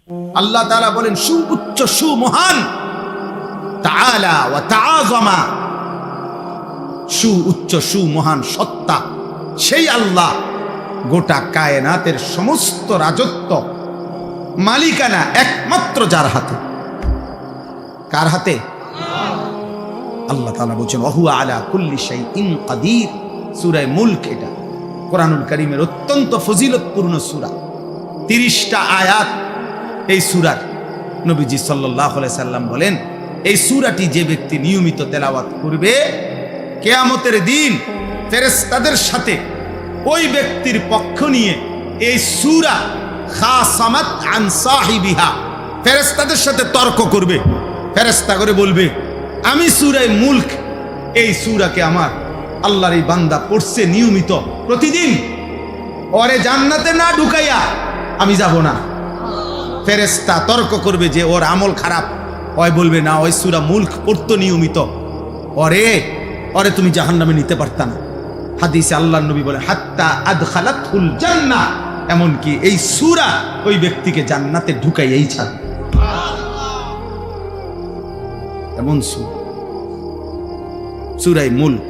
আল্লাহ তাআলা বলেন সুউচ্চ সুমহান, তাআলা ওয়া তাআযামা, সুউচ্চ সুমহান সত্তা সেই আল্লাহ, গোটা কায়নাতের সমস্ত রাজত্ব মালিকানা একমাত্র যার হাতে। কার হাতে? আল্লাহ তাআলা বলেন ওয়াহুয়া আলা কুল্লি শাইইন কাদির। সূরা মুলক, এটা কোরআনুল কারীমের অত্যন্ত ফজিলতপূর্ণ সূরা। 30টা আয়াত এই সূরার। নবীজি সাল্লাল্লাহু আলাইহি সাল্লাম বলেন, এই সূরাটি যে ব্যক্তি নিয়মিত তেলাওয়াত করবে, কিয়ামতের দিন ফেরেশতাদের সাথে ওই ব্যক্তির পক্ষ নিয়ে এই সূরা খাসামাত আন সাহিবিহা, ফেরেশতাদের সাথে তর্ক করবে। ফেরেশতা করে বলবে, আমি সূরা মুলক, এই সূরাকে আমার আল্লাহর এই বান্দা পড়ছে নিয়মিত প্রতিদিন, ওরে জান্নাতে না ঢুকাইয়া আমি যাব না। ফেরেশতা তর্ক করবে যে ওর আমল খারাপ, ওই বলবে না, ওই সূরা মুলক পড়তো নিয়মিত, ওরে তুমি জাহান্নামে নিতে পারতা না। হাদিসে আল্লাহর নবী বলেন হাত্তা আদখালাতুল জান্নাহ, এমনকি এই সূরা ওই ব্যক্তিকে জান্নাতে ঢুকাইয়াই ছাড়বে। এমন সূরা মুলক।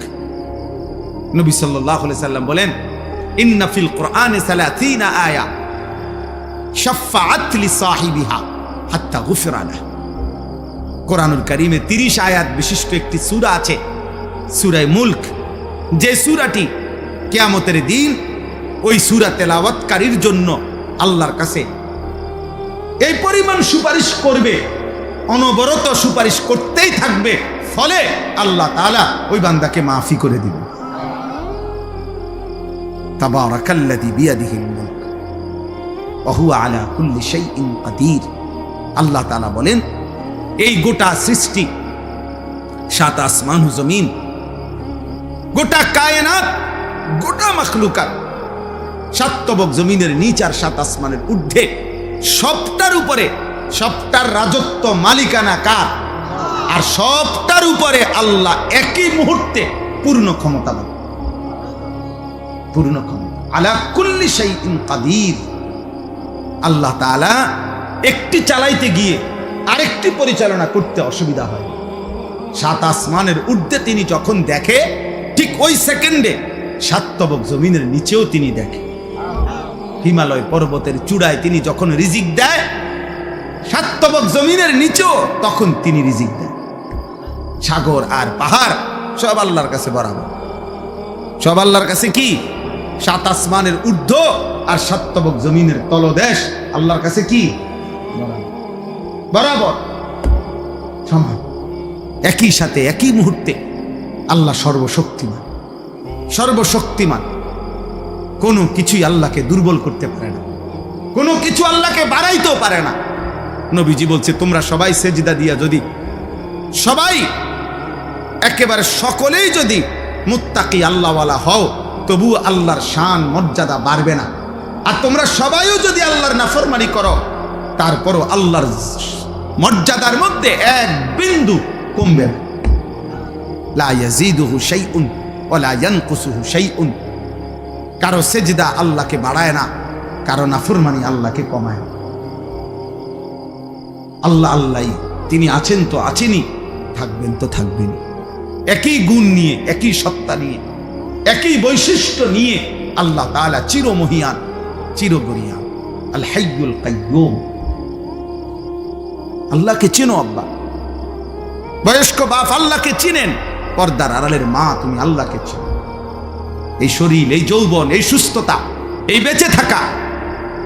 নবী সাল্লাল্লাহু আলাইহি সাল্লাম বলেন ইন্না ফিল কুরআনি 30 আয়া শাফাআত লিসাহিবিহা হাত্তা গুফিরা লাহু। কোরআনুল কারীমে 30 আয়াত বিশিষ্ট একটি সূরা আছে, সূরা মুলক, যে সূরাটি কিয়ামতের দিন ওই সূরা তেলাওয়াতকারীর জন্য আল্লাহর কাছে এই পরিমাণ সুপারিশ করবে, অনবরত সুপারিশ করতেই থাকবে, ফলে আল্লাহ তাআলা ওই বান্দাকে মাফি করে দিবেন। তাবারাকাল্লাযী বিয়াদিহিল মুলক ওয়া হুয়া আলা কুল্লি শাইইন কাদির। আল্লাহ তাআলা বলেন, এই গোটা সৃষ্টি, 7 আসমান ও জমিন, গোটা কায়নাত, গোটা মাখলুকাত, 7 তবক জমিনের নিচ আর 7 আসমানের ঊর্ধ্বে, সবটার উপরে, সবটার রাজত্ব মালিকানা কার? আর সবটার উপরে আল্লাহ একই মুহূর্তে পূর্ণ ক্ষমতাবান, পূর্ণ ক্ষমতা। আলা কুল্লি শাইইন কাদির। আল্লাহ তাআলা একটি চালাইতে গিয়ে আরেকটি পরিচালনা করতে অসুবিধা হয়। 7 আসমানের ঊর্ধ্বে তিনি যখন দেখে, ঠিক ওই সেকেন্ডে 7 তবক জমিনের নিচেও তিনি দেখে। হিমালয় পর্বতের চূড়ায় তিনি যখন রিজিক দেয়, 7 তবক জমিনের নিচেও তখন তিনি রিজিক দেয়। সাগর আর পাহাড় সব আল্লাহর কাছে বরাবর, সব আল্লাহর কাছে কি? 7 আসমানের ঊর্ধ্ব আর 7 তবক জমিনের তলদেশ আল্লাহর কাছে কি? বরাবর, সমান, একই সাথে একই মুহূর্তে। আল্লাহ সর্বশক্তিমান, সর্বশক্তিমান। কোনো কিছুই আল্লাহকে দুর্বল করতে পারে না, কোনো কিছু আল্লাহকে বাড়াইতেও পারে না। নবীজি বলছে, তোমরা সবাই সেজদা দিয়া যদি সবাই একেবারে সকলেই যদি মুত্তাকি আল্লাহওয়ালা হও, তবু আল্লাহর শান মর্যাদা বাড়বে না। আর তোমরা সবাইও যদি আল্লাহর নাফরমানি করো, তারপরও আল্লাহর মর্যাদার মধ্যে এক বিন্দু কমবে না। লা ইয়াজিদুহু শাইউন ওয়া লা ইয়ানকুসুহু শাইউন। কারো সেজদা আল্লাহকে বাড়ায় না, কারো নাফরমানি আল্লাহকে কমায় না। আল্লাহ আল্লাহই, তিনি আছেন তো আছেনই, থাকবেন তো থাকবেনই। একই গুণ নিয়ে, একই সত্তা নিয়ে, একই বৈশিষ্ট্য নিয়ে আল্লাহ তাআলা চিরমহিয়ান, চিরগরিয়ান, আল হাইয়ুল কাইয়্যুম। আল্লাহকে চেনো আব্বা, বয়স্ক বাপ আল্লাহকে চিনেন, পর্দার আড়ালের মা তুমি আল্লাহকে চেনো। এই শরীর, এই যৌবন, এই সুস্থতা, এই বেঁচে থাকা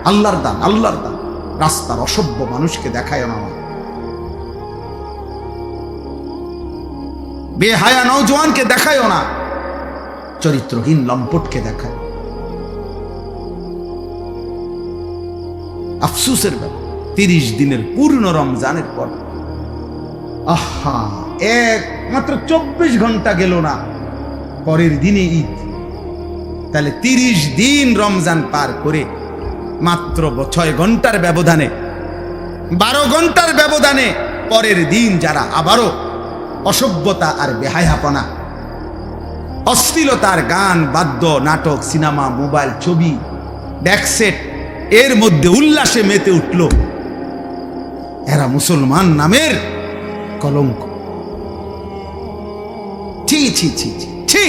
আল্লাহর দান, আল্লাহর দান। রাস্তার অসভ্য মানুষকে দেখায় না, বেহায়া নওজোয়ানকে দেখায় না, চরিত্রহীন লম্পটকে দেখায়। আফসোসের ব্যাপার, 30 দিনের পূর্ণ রমজানের পর, আহা, মাত্র 24 ঘন্টা গেল না, পরের দিনে ঈদ। তাহলে 30 দিন রমজান পার করে মাত্র 6 ঘন্টার ব্যবধানে, 12 ঘন্টার ব্যবধানে পরের দিন যারা আবারও অসভ্যতা আর বেহায়াপনা, অশ্লীলতার গান, বাদ্য, নাটক, সিনেমা, মোবাইল, ছবি, ব্যাকসেট, এর মধ্যে উল্লাসে মেতে উঠল, এরা মুসলমান নামের কলঙ্ক। ছি ছি ছি ছি ছি।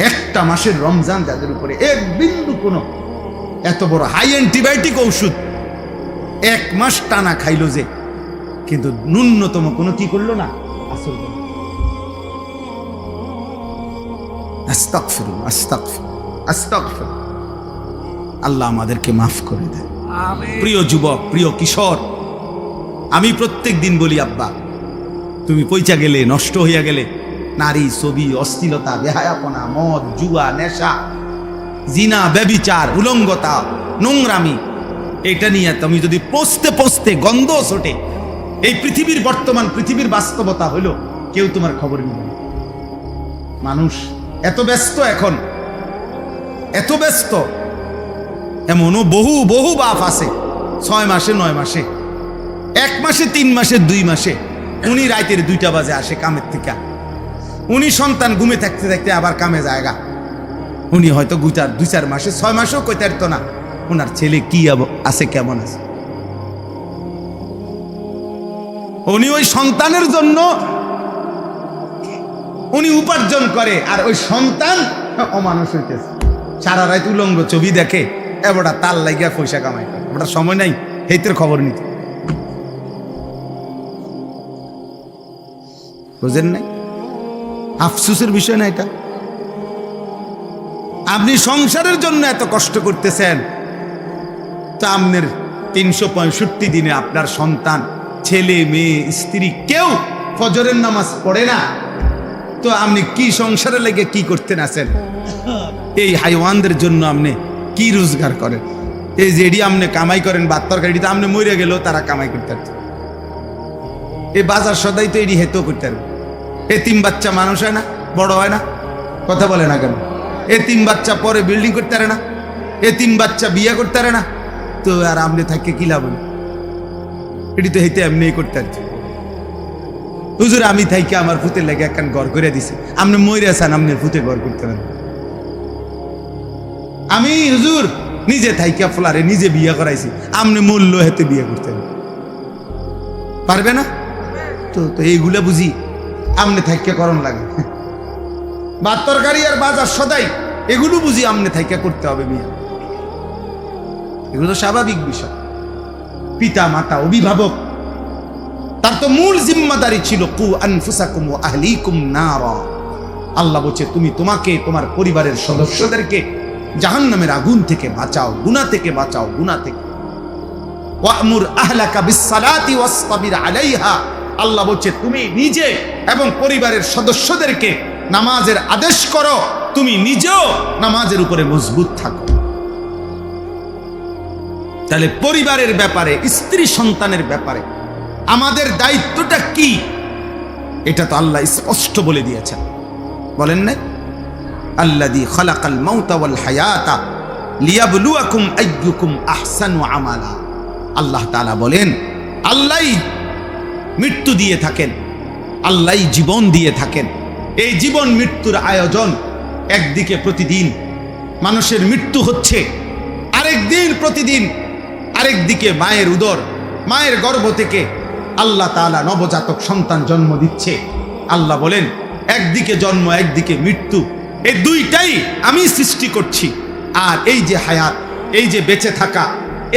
একটা মাসের রমজান যাদের উপরে এক বিন্দু কোনো এত বড় হাই অ্যান্টিবায়োটিক ঔষধ এক মাস টানা খাইলো যে, কিন্তু ন্যূনতম কোনো কি করলো না, আসল। আস্তাগফিরুল্লাহ, আস্তাগফিরুল্লাহ, আস্তাগফিরুল্লাহ। আল্লাহ আমাদেরকে মাফ করে দেন। প্রিয় যুবক, প্রিয় কিশোর, আমি প্রত্যেক দিন বলি, আব্বা তুমি পয়চা গেলে, নষ্ট হইয়া গেলে, নারী, ছবি, অশ্লীলতা, বেহায়াপনা, মদ, জুয়া, নেশা, জিনা, ব্যভিচার, উলঙ্গতা, নোংরামি, এটা নিয়ে তুমি যদি পৌঁছতে পৌঁছতে গন্ধ ছোটে, এই পৃথিবীর বর্তমান পৃথিবীর বাস্তবতা হইল কেউ তোমার খবর নিবে না। মানুষ এত ব্যস্ত, এখন এত ব্যস্ত, এমনও বহু বহু বাপ আছে 6 মাসে 9 মাসে, 1 মাসে 3 মাসে 2 মাসে, উনি রাতের 2টা বাজে আসে কামের থেকে, উনি সন্তান ঘুমে থাকতে থাকতে আবার কামে জায়গা, উনি হয়তো 2-4 মাসে 6 মাসেও কইতে পারতো না ওনার ছেলে কি আছে, কেমন আছে। উনি ওই সন্তানের জন্য উনি উপার্জন করে, আর ওই সন্তান অমানুষ হইতেছে, সারা রাত উলঙ্গ ছবি দেখে, এবারটা তার লাগিয়া পয়সা কামাই করে, ওটা সময় নাই হেতের খবর নিতে। বুঝেন নাই? আফসোসের বিষয় না এটা। আপনি সংসারের জন্য এত কষ্ট করতেছেন, তা আপনার 365 দিনে আপনার সন্তান, ছেলে, মেয়ে, স্ত্রী কেউ ফজরের নামাজ পড়ে না, তো আপনি কি সংসারে লেগে কি করতেন আছেন? এই হাইওয়ানদের জন্য আপনি কি রোজগার করেন? এই যেডি আপনি কামাই করেন, ভাত তরকারি, আপনি মরে গেলেও তারা কামাই করতে পারত। এই বাজার সদাই তো এডি হেতেও করতে পারবে। এতিম বাচ্চা মানুষ হয় না, বড় হয় না, কথা বলে না কেন? এতিম বাচ্চা পরে বিল্ডিং করতে পারে না, এতিম বাচ্চা বিয়ে করতে পারে না, তো আর আপনি থাকে কি লাভ? এটি তো হেতে এমনি করতে পারছি। হুজুর আমি থাইকে আমার ফুতে লেগে একখান ঘর করে দিছি, আপনি মরে আছেন, আপনি ফুতে ঘর করতে পারেন। আমি হুজুর নিজে থাইকা ফলারে নিজে বিয়ে করাইছি, আপনি মূল্য হেতে বিয়ে করতে পারবে না? তো এইগুলা বুঝি আমনে থাইকা করণ লাগে। ভাত তরকারি আর বাজার সদাই এগুলো বুঝি আমনে থাইকা করতে হবে বিয়ে, এগুলো তো স্বাভাবিক বিষয়। পিতা মাতা, অভিভাবক, তার তো মূল জিম্মাদারি ছিল কু আনফুসাকুম ওয়া আহলিকুম নারা। আল্লাহ বলছে তুমি তোমাকে, তোমার পরিবারের সদস্যদেরকে জাহান্নামের আগুন থেকে বাঁচাও, গুনাহ থেকে বাঁচাও, গুনাহ থেকে। ওয়ামুর আহলাকা বিসসালাতি ওয়াসতাবির আলাইহা। আল্লাহ বলছে তুমি নিজে এবং পরিবারের সদস্যদেরকে নামাজের আদেশ করো, তুমি নিজেও নামাজের উপরে মজবুত থাকো। তাহলে পরিবারের ব্যাপারে, স্ত্রী সন্তানের ব্যাপারে আমাদের দায়িত্বটা কি, এটা তো আল্লাহ স্পষ্ট বলে দিয়েছেন। বলেন না, আল্লাযী খালাকাল মাউতা ওয়াল হায়াতা লিয়াবলুয়াকুম আইয়ুকুম আহসানু আমালা। আল্লাহ তাআলা বলেন, আল্লাহই মৃত্যু দিয়ে থাকেন, আল্লাহই জীবন দিয়ে থাকেন। এই জীবন মৃত্যুর আয়োজন, একদিকে প্রতিদিন মানুষের মৃত্যু হচ্ছে, আরেকদিন প্রতিদিন আরেকদিকে মায়ের উদর, মায়ের গর্ভ থেকে আল্লাহ তাআলা নবজাতক সন্তান জন্ম দিচ্ছে। আল্লাহ বলেন একদিকে জন্ম, একদিকে মৃত্যু, এই দুইটাই আমি সৃষ্টি করছি। আর এই যে হায়াত, এই যে বেঁচে থাকা,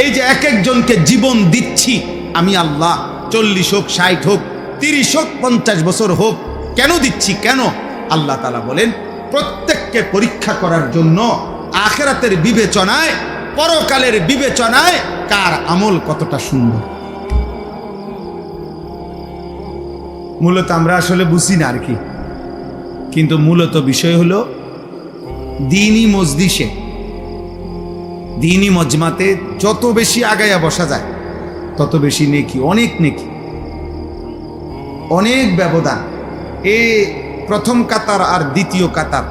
এই যে এক একজনকে জীবন দিচ্ছি আমি আল্লাহ, 40 হোক, 60 হোক, 30 হোক, 50 বছর হোক, কেন দিচ্ছি? কেন? আল্লাহ তাআলা বলেন প্রত্যেককে পরীক্ষা করার জন্য, আখিরাতের বিবেচনায়, পরকালের বিবেচনায় কার আমল কতটা সুন্দর। মূলত আমরা আসলে বুঝি না আর কি, কিন্তু মূলত বিষয় হলো দ্বীনি মজলিসে, দ্বীনি মজমাতে যত বেশি আগায়া বসা যায় তত বেশি নেকি, অনেক নেকি, অনেক ব্যবধান। এ প্রথম কাতার আর দ্বিতীয় কাতার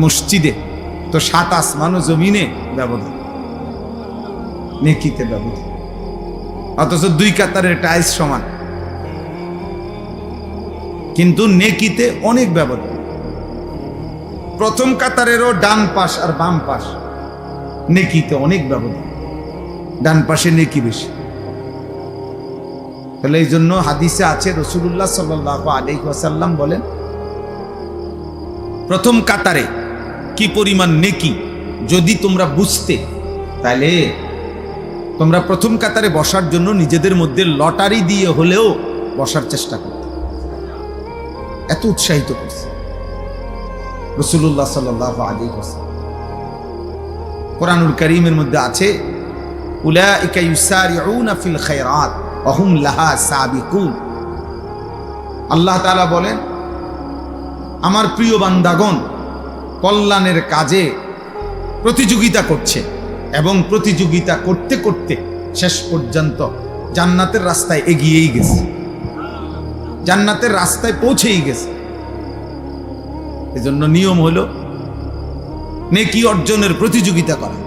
মসজিদে তো 7 আসমান ও জমিনে ব্যবধান, নেকিতে ব্যবধান। অথচ 2 কাতারের টাইলস সমান, কিন্তু নেকিতে অনেক ব্যবধান। প্রথম কাতারেরও ডান পাশ আর বাম পাশ, নেকিতে অনেক ব্যবধান, ডান পাশে নেকি বেশি। তাহলে এই জন্য হাদিসে আছে, রাসূলুল্লাহ সাল্লাল্লাহু আলাইহি ওয়াসাল্লাম বলেন, প্রথম কাতারে কি পরিমাণ নেকি যদি তোমরা বুঝতে, তাহলে তোমরা প্রথম কাতারে বসার জন্য নিজেদের মধ্যে লটারি দিয়ে হলেও বসার চেষ্টা করতে। এত উৎসাহিত করছে রাসূলুল্লাহ সাল্লাল্লাহু আলাইহি ওয়াসাল্লাম। কোরআনুল কারীমের মধ্যে আছে, উলাইকা ইউসারিউনা ফিল খায়রাত ওয়া হুম লাহা সাবিকুন। আল্লাহ তাআলা বলেন, আমার প্রিয় বান্দাগণ কল্যাণের কাজে প্রতিযোগিতা করছে এবং প্রতিযোগিতা করতে করতে শেষ পর্যন্ত জান্নাতের রাস্তায় এগিয়েই গেছে, জান্নাতের রাস্তায় পৌঁছেই গেছে। এজন্য নিয়ম হলো নেকি অর্জনের প্রতিযোগিতা করা,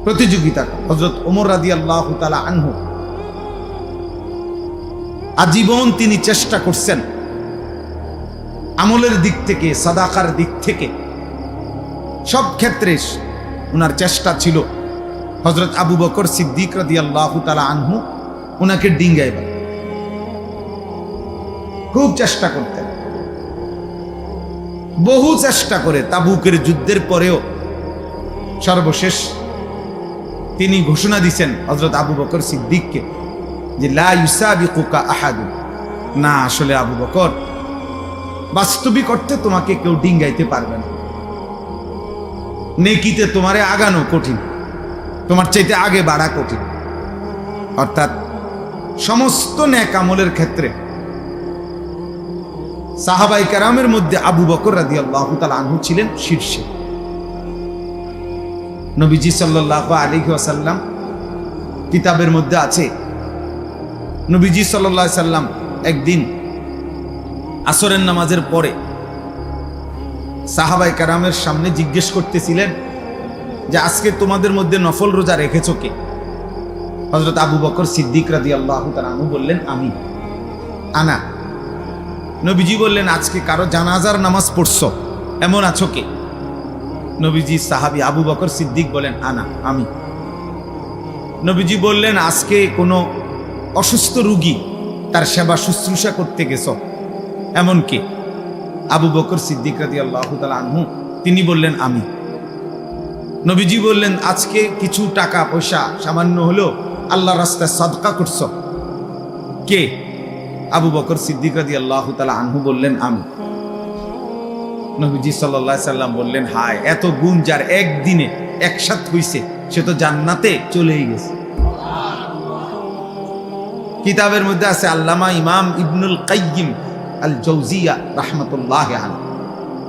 প্রতিযোগিতা করা। হযরত ওমর রাদিয়াল্লাহু তাআলা আনহু আজীবন তিনি চেষ্টা করছেন আমলের দিক থেকে, সাদাকার দিক থেকে, সব ক্ষেত্রে ওনার চেষ্টা ছিল হযরত আবু বকর সিদ্দিক রাদিয়াল্লাহু তাআলা আনহু ওনাকে ডিঙ্গাইবার খুব চেষ্টা করতেন। বহু চেষ্টা করে তাবুকের যুদ্ধের পরেও সর্বশেষ তিনি ঘোষণা দিয়েছেন হযরত আবু বকর সিদ্দিককে যে লা ইউসাবিকুকা আহাদুন, না আসলে আবু বকর, বাস্তবিক অর্থে তোমাকে কেউ ডিঙ্গাইতে পারবে না, নেকিতে তোমারে আগানো কঠিন, তোমার চাইতে আগে বাড়া কঠিন। অর্থাৎ সমস্ত নেক আমলের ক্ষেত্রে সাহাবায়ে কেরামের মধ্যে আবু বকর রাদিয়াল্লাহু তাআলা আনহু ছিলেন শীর্ষে। নবীজি সাল্লাল্লাহু আলাইহি ওয়াসাল্লাম কিতাবের মধ্যে আছে, নবীজি সাল্লাল্লাহু আলাইহি সাল্লাম একদিন আসরের নামাজের পরে সাহাবায়ে কেরামের সামনে জিজ্ঞেস করতেছিলেন যে আজকে তোমাদের মধ্যে নফল রোজা রেখেছো কে? হযরত আবু বকর সিদ্দিক রাদিয়াল্লাহু তাআলা আনহু বললেন, আমি, আনা। নবীজি বললেন, আজকে কারো জানাজার নামাজ পড়ছো এমন আছো কে? নবীজি সাহাবী আবু বকর সিদ্দিক বলেন, আনা, আমি। নবীজি বললেন, আজকে কোনো অসুস্থ রোগী তার সেবা শুশ্রূষা করতে গেছো এমন কে? আবু বকর সিদ্দিক রাদিয়াল্লাহু তাআলা আনহু তিনি বললেন, আমি। নবীজি বললেন, আজকে কিছু টাকা পয়সা সামান্য হলেও আল্লাহর রাস্তায় সাদকা করছো কে? আবু বকর সিদ্দিক রাদিয়াল্লাহু তাআলা আনহু বললেন, আমি। নবীজি সাল্লাল্লাহু আলাইহি সাল্লাম বললেন, হায়, এত গুণ যার একদিনে একসাথ হইছে সে তো জান্নাতে চলেই গেছে। কিতাবের মধ্যে আছে, আল্লামা ইমাম ইবনুল কাইয়িম আল জাওজিয়া রাহমাতুল্লাহি আলাইহি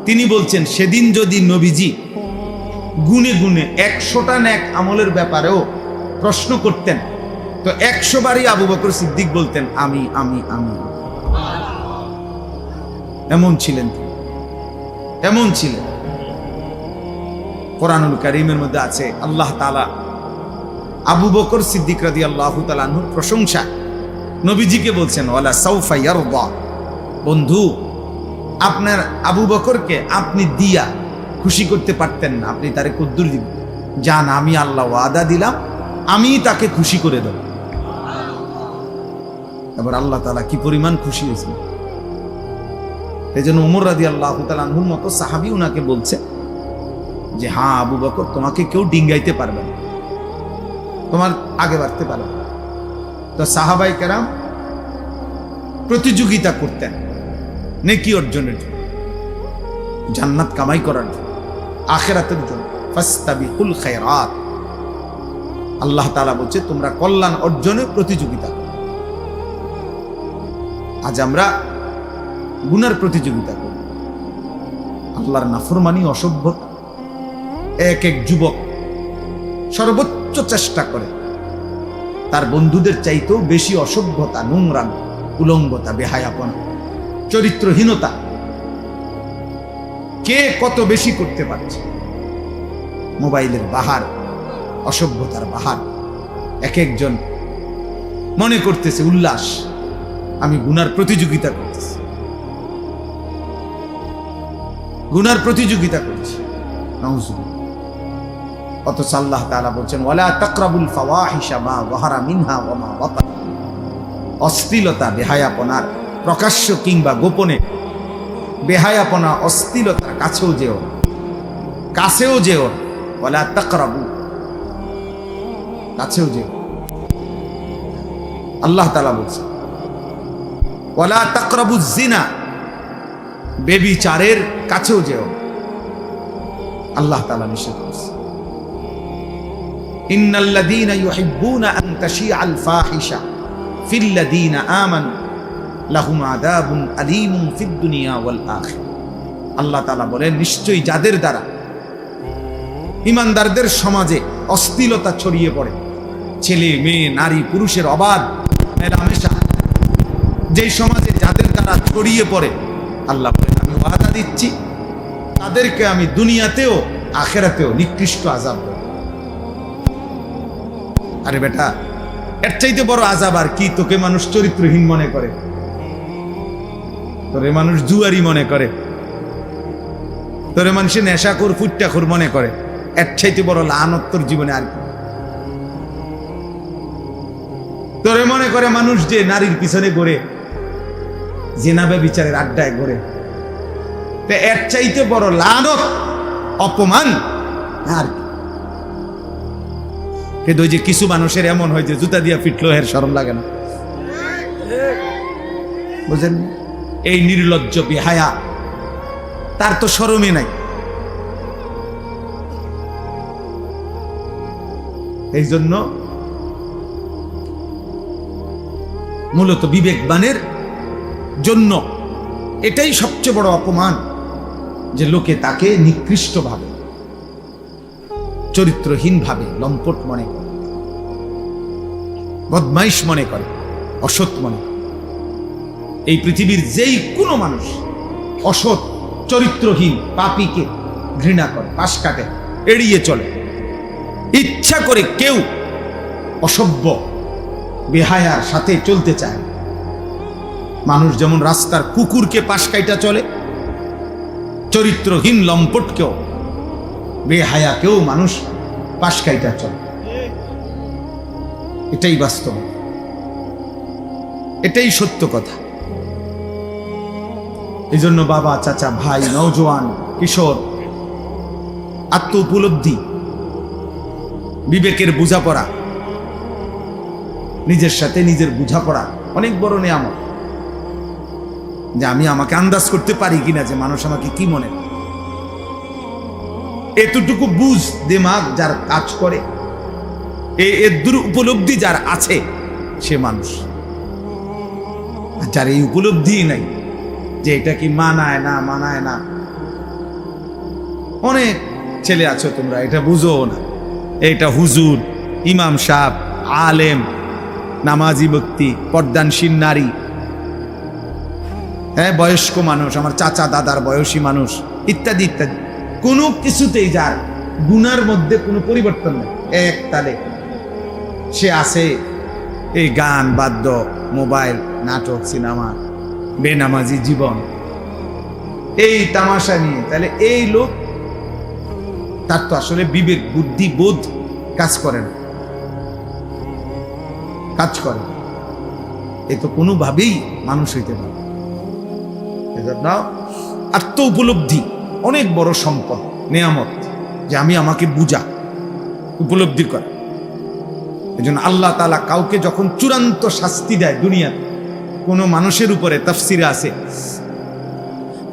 তিনি বলছেন, সেদিন যদি নবীজি গুনে গুনে 100টা নেক আমলের ব্যাপারেও প্রশ্ন করতেন তো 100 বারই আবু বকর সিদ্দিক বলতেন, আমি, আমি, আমি। এমন ছিলেন, এমন ছিলেন। কোরআনুল কারীমের মধ্যে আছে, আল্লাহ তাআলা আবু বকর সিদ্দিক রাদিয়াল্লাহু তাআলা আনহুর প্রশংসা নবীজিকে বলছেন, ওয়ালা সাউফা ইয়ারদা, বন্ধু আপনার আবু বকরকে আপনি দিয়া খুশি করতে পারতেন না, আপনি তারে কদ্দুর দিবেন, জান আমি আল্লাহ ওয়াদা দিলাম আমি তাকে খুশি করে দেব। এবার আল্লাহ তাআলা কি পরিমাণ খুশি হয়েছেন। এই জন্য ওমর রাদিয়াল্লাহু তাআলা আনহুর মতো সাহাবী উনাকে বলছে যে, হ্যাঁ আবু বকর, তোমাকে কেউ ডিঙ্গাইতে পারবে না, তোমার আগে বাড়তে পারবে না। তো সাহাবায়ে কেরাম প্রতিযোগিতা করতেন নেকি অর্জনের জন্য, জান্নাত কামাই করার জন্য, আখিরাতের জন্য। ফাস্তাবিকুল খায়রাত, আল্লাহ তাআলা বলছে তোমরা কল্যাণ অর্জনে প্রতিযোগিতা করো। আজ আমরা গুনার প্রতিযোগিতা করি, আল্লাহর নাফরমানি, অসভ্যতা। এক এক যুবক সর্বোচ্চ চেষ্টা করে তার বন্ধুদের চাইতেও বেশি অসভ্যতা, নোংরামি, উলঙ্গতা, বেহায়াপনা, চরিত্রহীনতা কে কত বেশি করতে পারছে। মোবাইলের বাহার, অসভ্যতার বাহার। এক একজন মনে করতেছে উল্লাস, আমি গুনার প্রতিযোগিতা করতেছি, গুনার প্রতিযোগিতা করছি। নাউজুবিল্লাহ। অথচ আল্লাহ তাআলা বলছেন ওয়ালা তাকরাবুল ফাওয়াহিশা মা যাহারা মিনহা ওয়া মা বাতান, অশ্লীলতা বেহায়াপনার প্রকাশ্য কিংবা গোপনে বেহায়াপনা অশ্লীলতার কাছেও যেও ওয়ালা তাকরাবু, কাছেও যেও। আল্লাহ তাআলা বলছেন ওয়ালা তাকরাবুজ জিনা, বেবিচারের কাছেও যেও আল্লাহ তাআলা নিষেধ করেছে। ইন্নাল্লাযীনা ইউহিব্বুনা আন তাশিআল ফাহিশা ফিল্লাযীনা আমানু লাহুম আযাবুন আলীমুন ফিদ দুনিয়া ওয়াল আখিরাহ। আল্লাহ তাআলা বলেন নিশ্চয়ই যাদের দ্বারা ঈমানদারদের সমাজে অশ্লীলতা ছড়িয়ে পড়ে, ছেলে মেয়ে নারী পুরুষের অবাধ মেলামেশা যেই সমাজে যাদের দ্বারা ছড়িয়ে পড়ে, আল্লাহ বলেন আমি ওয়াদা দিচ্ছি তাদেরকে আমি দুনিয়াতেও আখিরাতেও নিকৃষ্ট আযাব দেব। আরে বেটা, এর চাইতে বড় আযাব আর কি? তোকে মানুষ চরিত্রহীন মনে করে, তোরে মানুষ জুয়ারি মনে করে, তোরে মানুষে নেশাখোর ফুট্টাখোর মনে করে, এর চাইতে বড় লানত তোর জীবনে আর কি? তোরে মনে করে মানুষ যে নারীর পিছনে ঘোরে, জিনা ব্যভিচারের আড্ডায় ঘোরে, এর চাইতে বড় লানত অপমান আর কি? কিন্তু ওই যে কিছু মানুষের এমন হয় যে জুতা দিয়া পিটলো এর শরম লাগে না, বুঝেন? এই নির্লজ্জ বেহায়া, তার তো শরমই নাই। এই জন্য মূলত বিবেকবানের জন্য এটাই সবচেয়ে বড় অপমান যে লোকে তাকে নিকৃষ্ট ভাবে, চরিত্রহীন ভাবে, লম্পট মনে করে, বদমাইশ মনে করে, অসৎ মনে করে। এই পৃথিবীর যেই কোনো মানুষ অসৎ চরিত্রহীন পাপীকে ঘৃণা করে, পাশ কাটে, এড়িয়ে চলে। ইচ্ছা করে কেউ অসভ্য বেহায়ার সাথে চলতে চায়। মানুষ যেমন রাস্তার কুকুরকে পাশ কাইটা চলে, চরিত্রহীন লম্পটকেও বেহায়াকেও মানুষ পাশ কাইটা চলে। এটাই বাস্তব, এটাই সত্য কথা। এই জন্য বাবা, চাচা, ভাই, নওজোয়ান, কিশোর, আত্ম উপলব্ধি, বিবেকের বোঝাপড়া, নিজের সাথে নিজের বোঝাপড়া অনেক বড় নিয়ামত। যে আমি আমাকে আন্দাজ করতে পারি কিনা যে মানুষ আমাকে কি মনে করে, এতটুকু বুঝ দিমাগ যার কাজ করে, এর দূর উপলব্ধি যার আছে, সে মানুষ। যার এই উপলব্ধি নাই যে এটা কি মানায় না মানায় না, অনেক ছেলে আছো তোমরা এটা বুঝো না, এটা হুজুর, ইমাম সাহেব, আলেম, নামাজি ব্যক্তি, পর্দানশীল নারী, হ্যাঁ, বয়স্ক মানুষ, আমার চাচা দাদার বয়সী মানুষ, ইত্যাদি ইত্যাদি, কোনো কিছুতেই যার গুনার মধ্যে কোনো পরিবর্তন নেই, এক তালে সে আছে এই গান, বাদ্য, মোবাইল, নাটক, সিনেমা, বেনামাজি জীবন, এই তামাশা নিয়ে। তাহলে এই লোক, তার তো আসলে বিবেক বুদ্ধি বোধ কাজ করে না, কাজ করে। এ তো কোনোভাবেই মানুষ হইতে পারে। এজন্য আত্ম উপলব্ধি অনেক বড় সম্পদ, নেয়ামত, যে আমি আমাকে বুঝা, উপলব্ধি করা। এজন্য আল্লাহ তাআলা কাউকে যখন চূড়ান্ত শাস্তি দেয় দুনিয়াতে, কোন মানুষের উপরে, তাফসিরে আছে,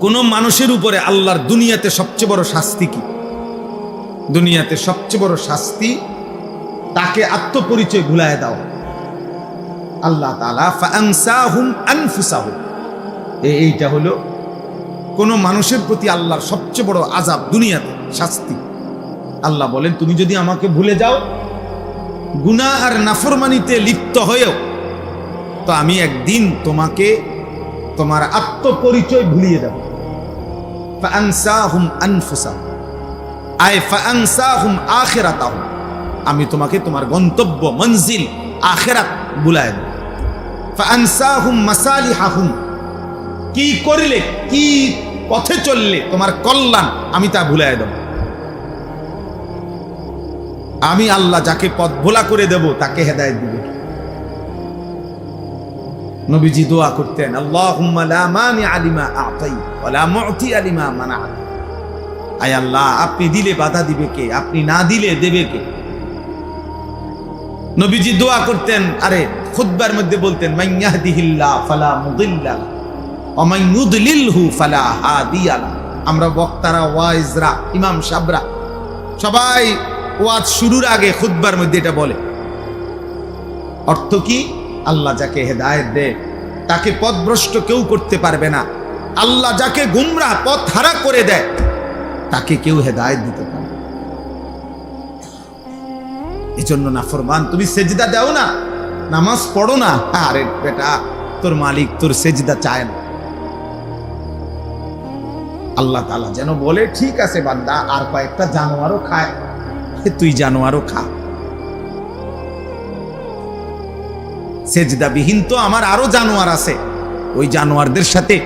কোন মানুষের উপরে আল্লাহর দুনিয়াতে সবচেয়ে বড় শাস্তি কি? দুনিয়াতে সবচেয়ে বড় শাস্তি তাকে আত্মপরিচয় ভুলায় দাও। আল্লাহ তাআলা ফাআনসাহুম আনফুসাহুম, এইটা হলো কোন মানুষের প্রতি আল্লাহর সবচেয়ে বড় আযাব, দুনিয়াতে শাস্তি। আল্লাহ বলেন তুমি যদি আমাকে ভুলে যাও, গুনাহ আর নাফরমানিতে লিপ্ত হয়েও, তো আমি একদিন তোমাকে তোমার আত্মপরিচয় ভুলিয়ে দেব। ফাআনসাহুম আনফুসাহুম আই ফাআনসাহুম আখিরাতাহুম, আমি তোমাকে তোমার গন্তব্য মঞ্জিল আখিরাত ভুলায় দেব। ফাআনসাহুম মাসালিহাহুম, কি করলে, কি পথে চললে তোমার কল্যাণ, আমি তা ভুলায় দেব। আমি আল্লাহ যাকে পথ ভোলা করে দেব তাকে হেদায়েত দিবে। নবীজি দোয়া করতেন, আল্লাহুম্মা লা মানিআ লিমা আ'তাইত ওয়া লা মু'তিয়া লিমা মানা'ত। আয় আল্লাহ, আপনি দিলে বাধা দিবে কে, আপনি না দিলে দেবে কে? নবীজি দোয়া করতেন, আরে খুতবার মধ্যে বলতেন, মান ইয়াহদিহিল্লাহ ফালা মুদিল্লা লাহু ওয়া মান ইউদ্লিলহু ফালা হাদিয়া লাহু। আমরা বক্তারা, ওয়াইজরা, ইমাম সাহেবরা সবাই ওয়াজ শুরুর আগে খুতবার মধ্যে এটা বলে। অর্থ কি? আল্লাহ যাকে হেদায়েত দেয় তাকে পথভ্রষ্ট কেউ করতে পারবে না। আল্লাহ যাকে গুমরাহ পথ হারা করে দেয় তাকে কেউ হেদায়েত দিতে পারে। এই জন্য নাফরমান, তুমি সেজদা দাও না, নামাজ পড়ো না, আরে বেটা তোর মালিক তোর সেজদা চায় না। আল্লাহ তাআলা যেন বলে, ঠিক আছে বান্দা, আর কয়েকটা জানোয়ারও খায়, তুই জানোয়ারও খা। সেজদাবিহীন তো আমার আরো জানোয়ার আছে, ওই জানোয়ারদের সাথে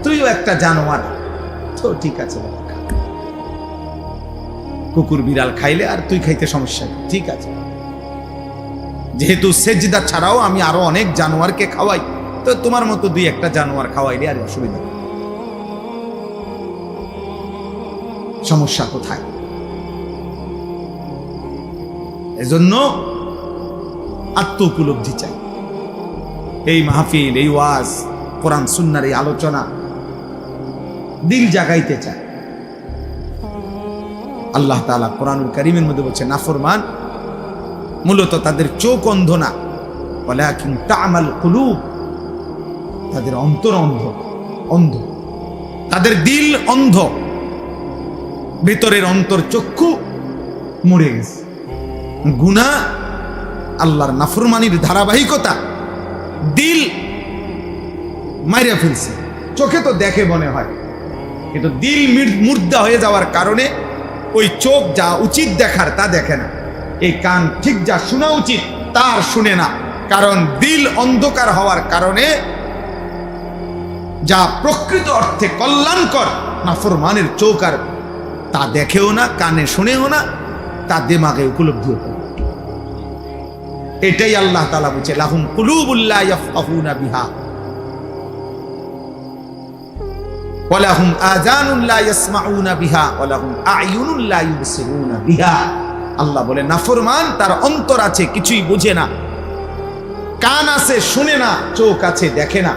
তুইও একটা জানোয়ার, তো ঠিক আছে বাবা, খা। কুকুর বিড়াল খাইলে আর তুই খাইতে সমস্যা নেই, ঠিক আছে, যেহেতু সেজদা ছাড়াও আমি আরো অনেক জানোয়ারকে খাওয়াই, তো তোমার মতো দুই একটা জানোয়ার খাওয়াইলে আর অসুবিধা নেই। সমস্যা কোথায়? এজন্য আত্ম উপলব্ধি চাই। এই মাহফিল, এই ওয়াজ, কোরআন সুন্নাহর এই আলোচনা দিল জাগাইতে চায়। আল্লাহ তাআলা কোরআনুল কারীমের মধ্যে বলছে, নাফরমান মূলত তাদের চোখ অন্ধ না, ওয়ালাকিন তা'মাল কুলুব, তাদের অন্তর অন্ধ, অন্ধ, তাদের দিল অন্ধ, ভিতরের অন্তর চক্ষু মরে গেছে। গুনাহ, আল্লাহর নাফরমানির ধারাবাহিকতা দিল মাইরা ফেলছে। চোখে তো দেখে মনে হয়, কিন্তু দিল মুর্দা হয়ে যাওয়ার কারণে ওই চোখ যা উচিত দেখার তা দেখে না, এই কান ঠিক যা শোনা উচিত তা আর শুনে না, কারণ দিল অন্ধকার হওয়ার কারণে যা প্রকৃত অর্থে কল্যাণকর নাফরমানের চোখ আর তা দেখেও না, কানে শুনেও না, তা দিমাগে উপলব্ধিও করে। এটাই আল্লাহ তাআলা বলছে, লাহুম কুলুবুল লা ইয়াফকাহুনা বিহা ওয়া লাহুম আযানুন লা ইয়াসমাউনা বিহা ওয়া লাহুম আ'য়ুনুন লা ইউবসিরুনা বিহা। আল্লাহ বলে, নাফরমান তার অন্তর আছে, কিছুই বুঝে না, কান আছে শুনে না, চোখ আছে দেখে না।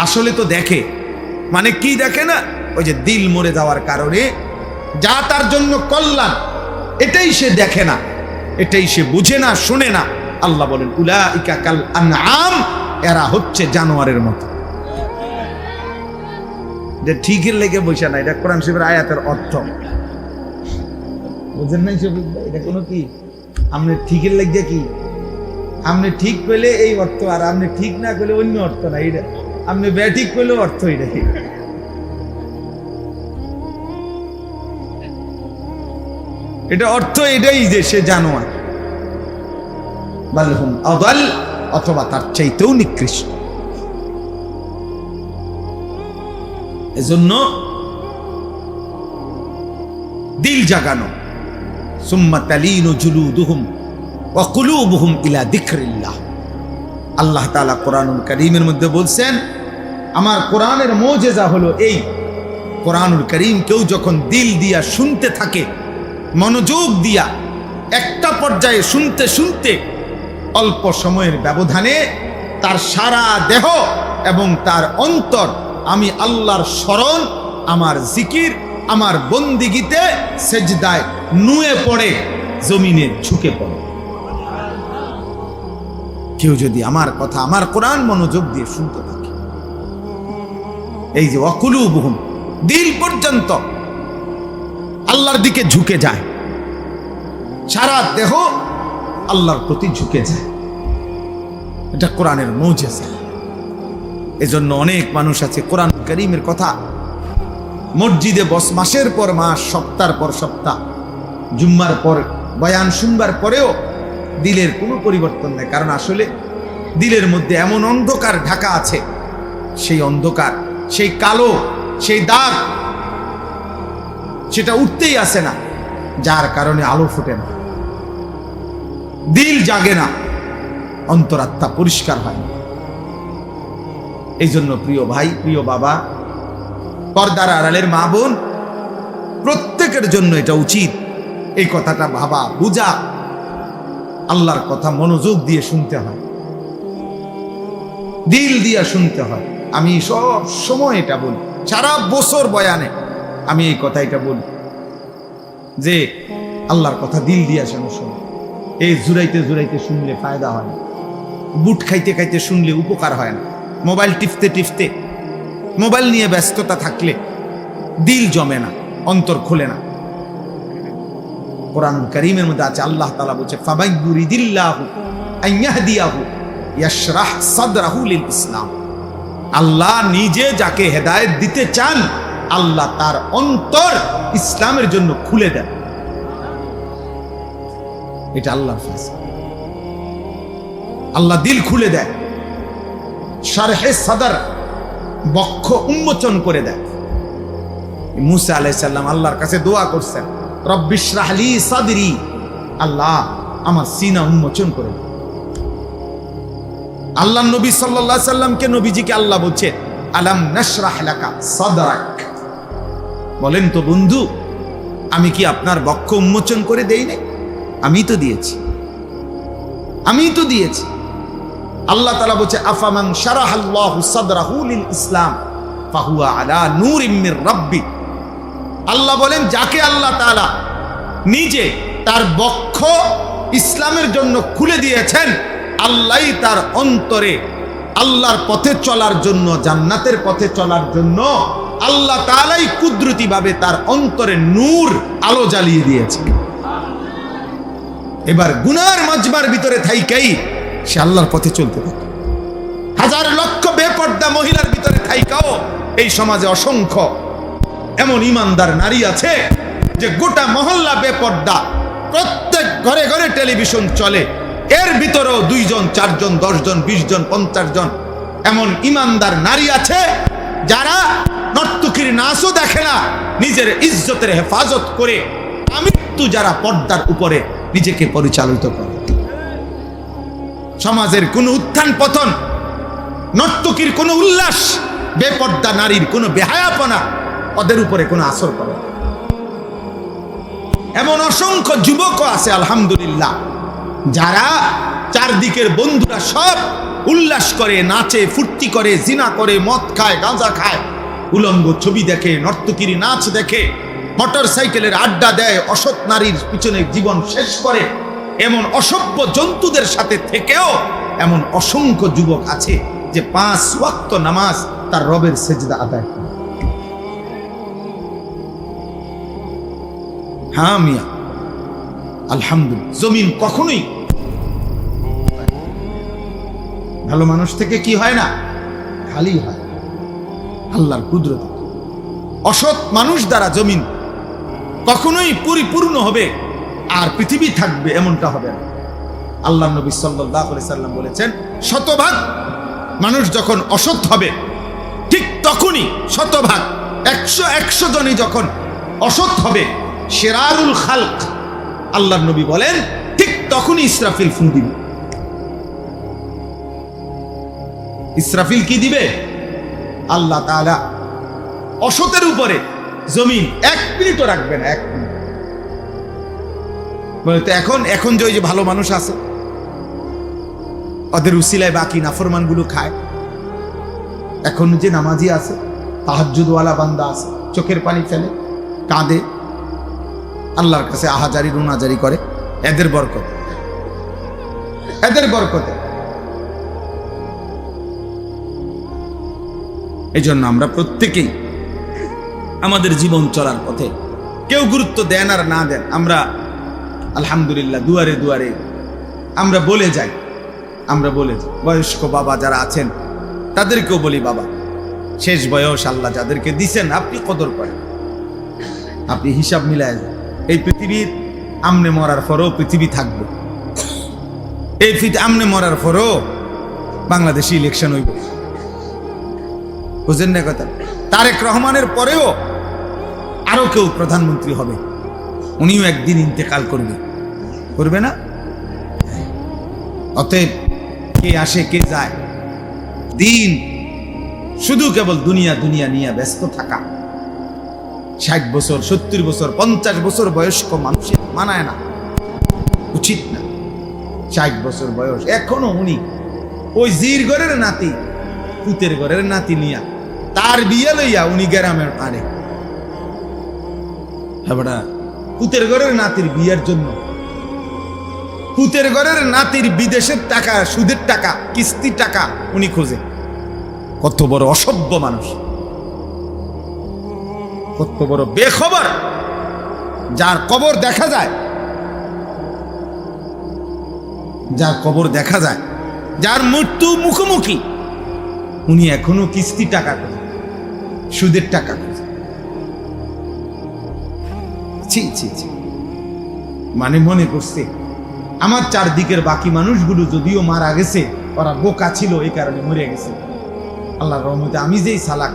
আসলে তো দেখে, মানে কি দেখে না? ওই যে দিল মরে যাওয়ার কারণে যা তার জন্য কল্যাণ এটাই সে দেখে না, এটাই সে বুঝে না, শুনে না। আল্লাহ বলেন, উলাইকা কাল আনআম, এরা হচ্ছে জানোয়ারের মতো। যে ঠিকের লেগে বসে না, এটা কোরআন শরীফের আয়াতের অর্থ বুঝেন নাই? এটা কোনো কি আপনি ঠিকের লেগে কি আপনি ঠিক পেলে এই অর্থ, আর আপনি ঠিক না পেলে অন্য অর্থ না। এটা আপনি ব্যাঠিক পেলেও অর্থ এটাই। এটা অর্থ এটাই যে সে জানোয়ার, বালহুম আদাল, অথবা তার চাইতেও নিকৃষ্ট। এজন্য দিল জাগানো, সুম্মা তালিনু জুলুদুহুম ওয়া কুলুবুহুম ইলা যিকরিল্লাহ। আল্লাহ তাআলা কোরআনুল কারীমের মধ্যে বলছেন, আমার কোরআনের মুজিজা হলো এই, কোরআনুল কারীম কেউ যখন দিল দিয়া শুনতে থাকে, মনোযোগ দিয়া একটা পর্যায়ে শুনতে শুনতে অল্প সময়ের ব্যবধানে তার সারা দেহ এবং তার অন্তর আমি আল্লাহর স্মরণ, আমার জিকির, আমার বন্দিগিতে সেজদায় নুয়ে পড়ে, জমিনে ঝুঁকে পড়ে। কেউ যদি আমার কথা, আমার কোরআন মনোযোগ দিয়ে শুনতে থাকে, এই যে ওয়াকুলুবুহুম, দিল পর্যন্ত আল্লাহর দিকে ঝুঁকে যায়, সারা দেহ আল্লাহর প্রতি ঝুঁকে যায়, এটা কোরআনের মুজিজা। এজন্য অনেক মানুষ আছে কোরআন কারীমের কথা মসজিদে মাসের পর মাস, সপ্তাহের পর সপ্তাহ, জুম্মার পর বয়ান শুনবার পরেও দিলের কোনো পরিবর্তন নেই। কারণ আসলে দিলের মধ্যে এমন অন্ধকার ঢাকা আছে, সেই অন্ধকার, সেই কালো, সেই দাগ, সেটা উঠতেই আসে না, যার কারণে আলো ফুটে না। দিল জাগে না, অন্তরাত্মা পরিষ্কার হয় না। এই জন্য প্রিয় ভাই, প্রিয় বাবা, পর্দার আড়ালের মা বোন, প্রত্যেকের জন্য এটা উচিত এই কথাটা ভাবা বুঝা, আল্লাহর কথা মনোযোগ দিয়ে শুনতে হয়, দিল দিয়ে শুনতে হয়। আমি সব সময় এটা বলি, সারা বছর বয়ানে আমি এই কথা এটা বলি যে আল্লাহর কথা দিল দিয়ে শোনো। এই জুড়াইতে জুড়াইতে শুনলে ফায়দা হয় না, বুট খাইতে খাইতে শুনলে উপকার হয় না, মোবাইল টিপতে টিপতে, মোবাইল নিয়ে ব্যস্ততা থাকলে দিল জমে না, অন্তর খোলে না। কোরআন কারীমের মধ্যে আছে, আল্লাহ তাআলা বলছে ফামাইয়ুরিদিল্লাহু আইয়াহদিয়াহু ইয়াশরাহ সাদরাহু লিল ইসলাম। আল্লাহ নিজে যাকে হেদায়েত দিতে চান, আল্লাহ তার অন্তর ইসলামের জন্য খুলে দেন। এটা আল্লাহর ফয়সালা। আল্লাহ দিল খুলে দেয়, শারহে সাদর, বক্ষ উন্মোচন করে দেয়। মুসা আলাইহিস সালাম আল্লাহর কাছে দোয়া করছেন, রব্বিশরাহ লি সাদরি, আল্লাহ আমার সিনা উন্মোচন করে দাও। আল্লাহ নবী সাল্লাল্লাহু আলাইহি সাল্লামকে, নবীজিকে আল্লাহ বলছে আলাম নাশরাহ লাকা সাদরাক, বলেন তো বন্ধু, আমি কি আপনার বক্ষ উন্মোচন করে দেই নাই? আমি তো দিয়েছি, আমি তো দিয়েছি। আল্লাহ তাআলা বলছে আফামান শারাহাল্লাহু সাদরাহু লিল ইসলাম ফাহুয়া আলা নূরিম মির রাব্বি। আল্লাহ বলেন, যাকে আল্লাহ তাআলা নিজে তার বক্ষ ইসলামের জন্য খুলে দিয়েছেন, আল্লাহই তার অন্তরে আল্লাহর পথে চলার জন্য, জান্নাতের পথে চলার জন্য আল্লাহ তাআলাই কুদরতি ভাবে তার অন্তরে নূর, আলো জ্বালিয়ে দিয়েছে। এবার গুনার মজমার ভিতরে থাইকাই সে আল্লাহর পথে চলতে থাকে। হাজার লক্ষ বেপর্দা মহিলার ভিতরে থাইকাও এই সমাজে অসংখ্য এমন ইমানদার নারী আছে যে গোটা মহল্লা বেপর্দা, প্রত্যেক ঘরে ঘরে টেলিভিশন চলে, এর ভিতরেও 2 জন 4 জন 10 জন 20 জন 50 জন এমন ইমানদার নারী আছে যারা নর্তকীর নাচও দেখে না, নিজের ইজ্জতের হেফাজত করে আমৃত্যু যারা পর্দার উপরে নিজেকে পরিচালিত করে। সমাজের কোন উত্থান পতন, নর্তকীর কোন উল্লাস, বেপর্দা নারীর কোন বেহায়াপনা ওদের উপরে কোনো আসর করে। এমন অসংখ্য যুবকও আছে আলহামদুলিল্লাহ, যারা চারদিকের বন্ধুরা সব উল্লাস করে, নাচে, ফুর্তি করে, জিনা করে, মদ খায়, গাঁজা খায়, উলঙ্গ ছবি দেখে, নর্তকীর নাচ দেখে, মোটর সাইকেলের আড্ডা দেয়, অসৎ নারীর পিছনে জীবন শেষ করে, এমন অসভ্য জন্তুদের সাথে থেকেও এমন অসংখ্য যুবক আছে যে 5 ওয়াক্ত নামাজ তার রবের সেজদা আদায় করে। হ্যাঁ মিয়া, আলহামদুলিল্লাহ। জমিন কখনোই ভালো মানুষ থেকে কি হয় না, খালি হয় আল্লাহর কুদরত। অসৎ মানুষ দ্বারা জমিন কখনোই পরিপূর্ণ হবে আর পৃথিবী থাকবে এমনটা হবে না। আল্লাহ নবী সাল্লাল্লাহু আলাইহি সাল্লাম বলেছেন, শতভাগ মানুষ যখন অসৎ হবে, ঠিক তখনই শতভাগ 100 জনই যখন অসৎ হবে, শিরারুল খালক, আল্লাহ নবী বলেন ঠিক তখনই ইসরাফিল ফু দিবে। ইসরাফিল কি দিবে? আল্লাহ তাআলা অসতের উপরে জমিন 1 মিনিটও রাখবে না, 1 মিনিট। বলে তো এখন যে ওই যে ভালো মানুষ আছে, ওদের উসিলায় বাকি নাফরমান গুলো খায়, এখন যে নামাজি আছে, তাহাজ্জুদওয়ালা বান্দা আছে, চোখের পানি ফেলে, কাঁদে, আল্লাহর কাছে আহাজারি রুনাজারি করে, এদের বরকত, এদের বরকতে। এই জন্য আমরা প্রত্যেকেই আমাদের জীবন চলার পথে কেউ গুরুত্ব দেন আর না দেন, আমরা আলহামদুলিল্লাহ দুয়ারে দুয়ারে আমরা বলে যাই, বয়স্ক বাবা যারা আছেন তাদেরকেও বলি, বাবা শেষ বয়স আল্লাহ যাদেরকে দিছেন আপনি কদর করেন, আপনি হিসাব মিলায় যান। এই পৃথিবীর আমনে মরার পরও পৃথিবী থাকবে, এই আমনে মরার পরও বাংলাদেশে ইলেকশন হইব, বুঝেন না কথা? তারেক রহমানের পরেও আরো কেউ প্রধানমন্ত্রী হবে, উনিও একদিন ইন্তেকাল করবে না? অতএব কে আসে কে যায়, দিন শুধু কেবল দুনিয়া দুনিয়া নিয়ে ব্যস্ত থাকা। 60 বছর 70 বছর 50 বছর বয়স্ক মানুষের মানায় না, উচিত না। 60 বছর বয়স এখনো উনি ওই জির ঘরের নাতি, পুতের ঘরের নাতি নিয়া তার বিয়ে লইয়া উনি গ্রামের আরে হ্যাঁ, পুতের ঘরের নাতির বিয়ের জন্য পুতের ঘরের নাতির বিদেশের টাকা, সুদের টাকা, কিস্তির টাকা উনি খোঁজে। কত বড় অসভ্য মানুষ, কত বড় বেখবর, যার কবর দেখা যায়, যার কবর দেখা যায়, যার মৃত্যু মুখোমুখি, উনি এখনো কিস্তি টাকা খোঁজে, সুদের টাকা খোঁজে। ছি ছি ছি। মানে মনে করছে আমার চারদিকের বাকি মানুষগুলো যদিও মারা গেছে, ওরা বোকা ছিল এই কারণে মরে গেছে। আল্লাহর রহমতে আমি যেই চালাক,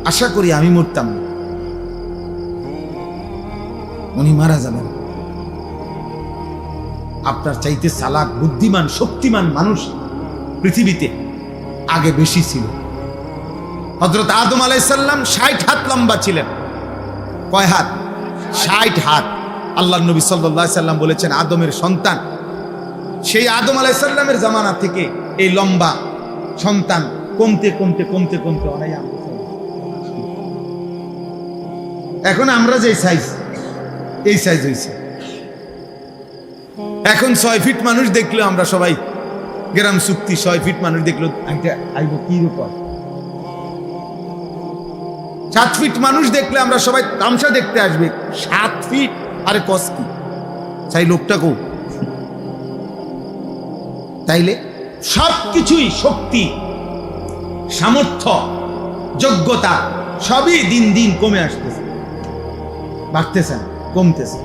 আশা করি আমি মরতাম না, উনি মারা যাবেন। আপনার চাইতে চালাক, বুদ্ধিমান, শক্তিমান মানুষ পৃথিবীতে আগে বেশি ছিল। হযরত আদম আলাইহিস সালাম 60 হাত লম্বা ছিলেন। কয় হাত? 60 হাত। আল্লাহর নবী সাল্লাল্লাহু আলাইহি সাল্লাম বলেছেন আদমের সন্তান, সেই আদম আলাইহিস সালামের জামানা থেকে এই লম্বা সন্তান কমতে কমতে কমতে কমতে অনেক এখন আমরা যে সাইজ, এই সাইজ হয়েছে। এখন 6 ফিট মানুষ দেখলে আমরা সবাই গ্রাম চুক্তি, 6 ফিট মানুষ দেখলো আইব কি রূপর। 7 ফিট মানুষ দেখলে আমরা সবাই তামসা দেখতে আসবে। 7 ফিট আরে কস কি চাই লোকটা কো। তাইলে সবকিছুই শক্তি, সামর্থ্য, যোগ্যতা সবই দিন দিন কমে আসতেছে, বাড়তেছে না, কমতেছে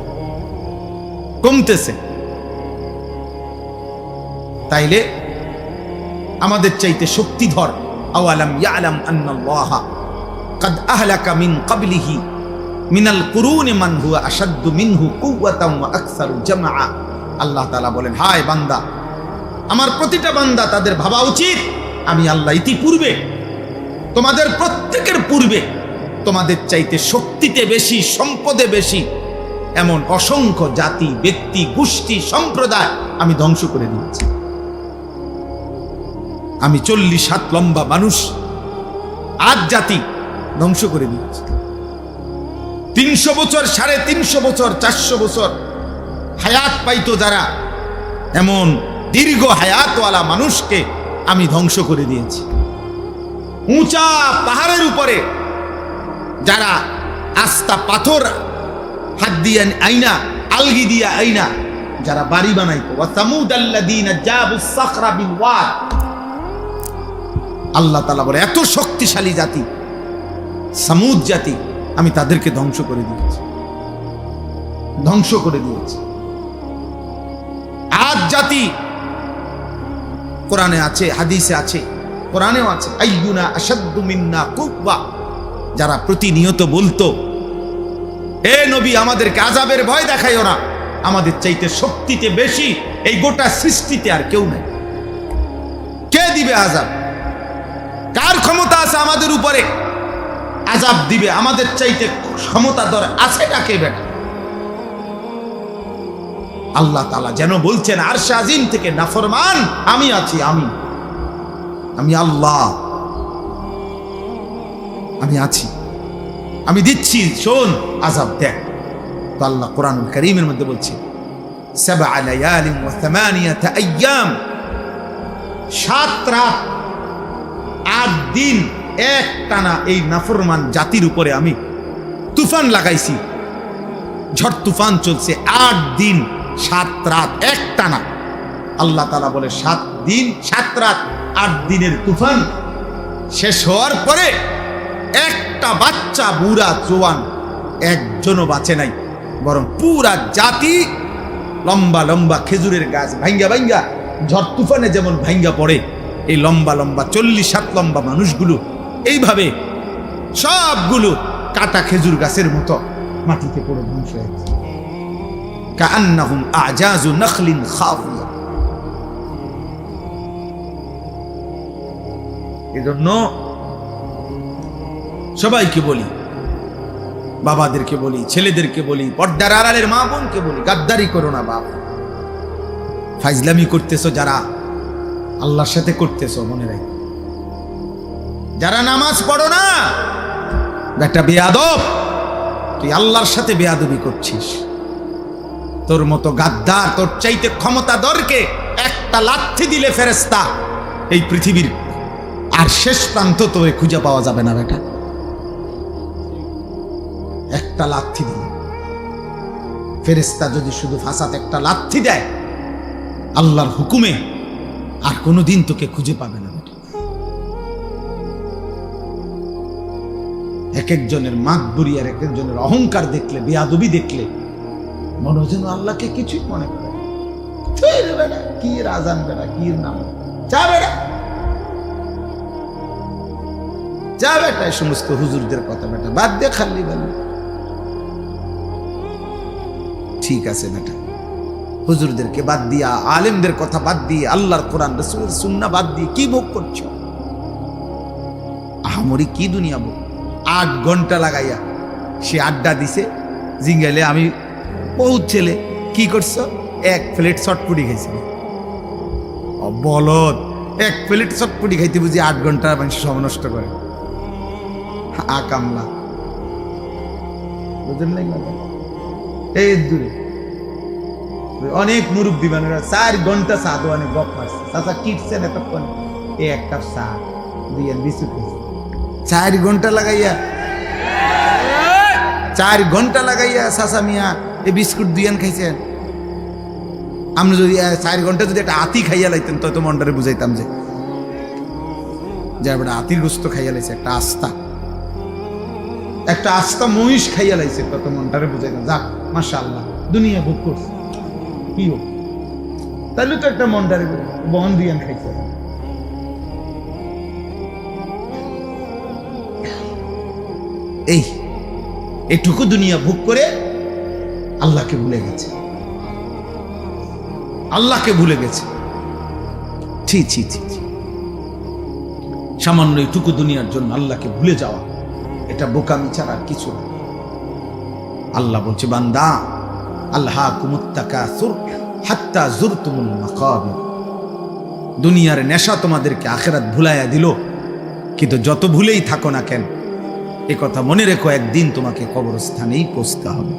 কমতেছে। তাইলে আমাদের চাইতে শক্তিধর, আওয়ালাম ইয়ালাম আন্নাল্লাহা কাদ আহলাকা মিন ক্বাবলিহি মিনাল কুরুনি মান হুয়া আশাদ্দু মিনহু কুওয়াতান ওয়া আকসারু জামআ। আল্লাহ তাআলা বলেন, হায় বান্দা, আমার প্রতিটা বান্দা তাদের ভাবা উচিত আমি আল্লাহ ইতিপূর্বে, তোমাদের প্রত্যেকের পূর্বে, তোমাদের চাইতে শক্তিতে বেশি, সম্পদে বেশি এমন অসংখ্য জাতি, ব্যক্তি, গোষ্ঠী, সম্প্রদায় আমি ধ্বংস করে দিয়েছি। আমি 40 হাত লম্বা মানুষ, 8 জাতি ধ্বংস করে দিয়েছি। 300 বছর, 350 বছর, 400 বছর হায়াত পাইতো যারা, এমন দীর্ঘ হায়াতওয়ালা মানুষকে আমি ধ্বংস করে দিয়েছি। উঁচা পাহাড়ের উপরে যারা আস্তা পাথর হাত দিয়ে আইনা, আলগি দিয়া আইনা যারা বাড়ি বানাইতো, ওয়া সামুদাল্লাযীনা জাবুস সাখরা বিল ওয়াদ। আল্লাহ তাআলা বলে এত শক্তিশালী জাতি সামুদ জাতি, আমি তাদেরকে ধ্বংস করে দিয়েছি, ধ্বংস করে দিয়েছি। আদ জাতি কোরআনে আছে, হাদিসে আছে, কোরআনেও আছে, আইয়ুনা আশাদ্দু মিন্না কুওয়া। যারা প্রতিনিয়ত বলতো, এ নবী আমাদেরকে আযাবের ভয় দেখাইও না, আমাদের চাইতে শক্তিতে বেশি এই গোটা সৃষ্টিতে আর কেউ নেই। কে দিবে আযাব? কার ক্ষমতা আছে আমাদের উপরে আযাব দিবে? আমাদের চাইতে ক্ষমতাধর আছে কাকে বেটা? আল্লাহ তাআলা যেন বলছেন আরশ আজিম থেকে, নাফরমান আমি আছি, আমি আল্লাহ, আমি আছি, আমি দিচ্ছি, শোন আযাব দেখ। তো আল্লাহ কোরআনুল কারীমের মধ্যে বলছে 7 লায়ালিন ওয়া 8 আইয়াম, 7 রাত 8 দিন এক টানা এই নাফরমান জাতির উপরে আমি তুফান লাগাইছি, ঝড় তুফান চলছে 8 দিন 7 রাত এক টানা। আল্লাহ তাআলা বলে 7 দিন 7 রাত 8 দিনের তুফান শেষ হওয়ার পরে একটা বাচ্চা, বুড়া, জওয়ান একজনও বাঁচে নাই, বরং পুরা জাতি লম্বা লম্বা খেজুরের গাছ ভাঙ্গা ভাঙ্গা ঝড় তুফানে যেমন ভাঙ্গা পড়ে, এই লম্বা লম্বা 40 হাত লম্বা মানুষগুলো এইভাবে সবগুলো কাটা খেজুর গাছের মতো মাটিতে পড়ে ধ্বংস হয়েছে। কাআন্নাহুম আজাজু নাখলিন খাফিয়া। এজন্য সবাইকে বলি, বাবাদেরকে বলি, ছেলেদেরকে বলি, পর্দার আড়ালের মা বোনকে বলি, গাদ্দারি করো না বাপ। ফাইজলামি করতেছো যারা, আল্লাহর সাথে করতেছো মনে রাখ। যারা নামাজ পড়ো না, একটা বেয়াদব, তুই আল্লাহর সাথে বেয়াদবি করছিস। তোর মতো গাদ্দার, তোর চাইতে ক্ষমতাধরকে একটা লাথি দিলে ফেরেশতা এই পৃথিবীর আর শেষ প্রান্ত তোরে খুঁজে পাওয়া যাবে না বেটা। একটা লাথি দিলে ফেরেশতা যদি শুধু ফাসাতে একটা লাথি দেয় আল্লাহর হুকুমে, আর কোনোদিন তোকে খুঁজে পাবে না বেটা। এক একজনের মাতবুরি আর এক একজনের অহংকার দেখলে, বেয়াদবি দেখলে মনে হয় যেন আল্লাহকে কিছুই মনে করে বেটা। কি রাজান বেটা, কি নাম চা বেটা, চা বেটা। এই সমস্ত হুজুরদের কথা বেটা বাদ দিয়ে খালি বেলা। ঠিক আছে বেটা, হুজুরদেরকে বাদ দিয়া, আলেমদের কথা বাদ দিয়ে, আল্লাহর কোরআন রাসূলের সুন্নাহ বাদ দিয়ে কি ভোগ করছো? আহামরি কি দুনিয়া ভোগ? 8 ঘন্টা লাগাইয়া সে আড্ডা দিছে জিঙ্গাইলে। আমি বহুত ছেলে কি করছো? 1 প্লেট চটপুটি খাইছিল। বলদ, 1 প্লেট চটপুটি খাইতে বুঝি 8 ঘন্টা মানুষ সময় নষ্ট করে। কামলা বুঝলেন না? এই দূরে অনেক মুরব্বী মানুষরা 4 ঘন্টা চা দোয়ানে গপ মারছে। চাচা কিটছেন এতক্ষণ? এই 1 কাপ চা দিয়ে বিস্কুট খাইছে। 4 ঘন্টা লাগাইয়া, 4 ঘন্টা লাগাইয়া চাচা মিয়া এই বিস্কুট দুইয়ান খাইছেন। আমরা যদি 4 ঘন্টা যদি একটা আতি খাইয়া লাইতেন তো মনটারে বুঝাইতাম যে একটা আতির গোস্ত খাইয়া লাইছে, একটা আস্তা মহিষ খাইয়া লাইছে, তত মনটারে বুঝাইতাম যাক মাশাআল্লাহ দুনিয়া ভোগ করছে। কি হোক তাহলে তো একটা মনটারে বহন দিয়ান খাইছে। এইটুকু দুনিয়া ভোগ করে আল্লাহকে ভুলে গেছে, আল্লাহকে ভুলে গেছে। ছি ছি ছি, সামান্য এইটুকু দুনিয়ার জন্য আল্লাহকে ভুলে যাওয়া, এটা বোকামি ছাড়া আর কিছু না। আল্লাহ বলছে বান্দা, আল্লাহাকুমুত তাকাসুর হাত্তা যুরতুমুল মাকাবির। দুনিয়ার নেশা তোমাদেরকে আখিরাত ভুলাইয়া দিল, কিন্তু যত ভুলেই থাকো না কেন এ কথা মনে রেখো, একদিন তোমাকে কবরস্থানেই পৌঁছতে হবে।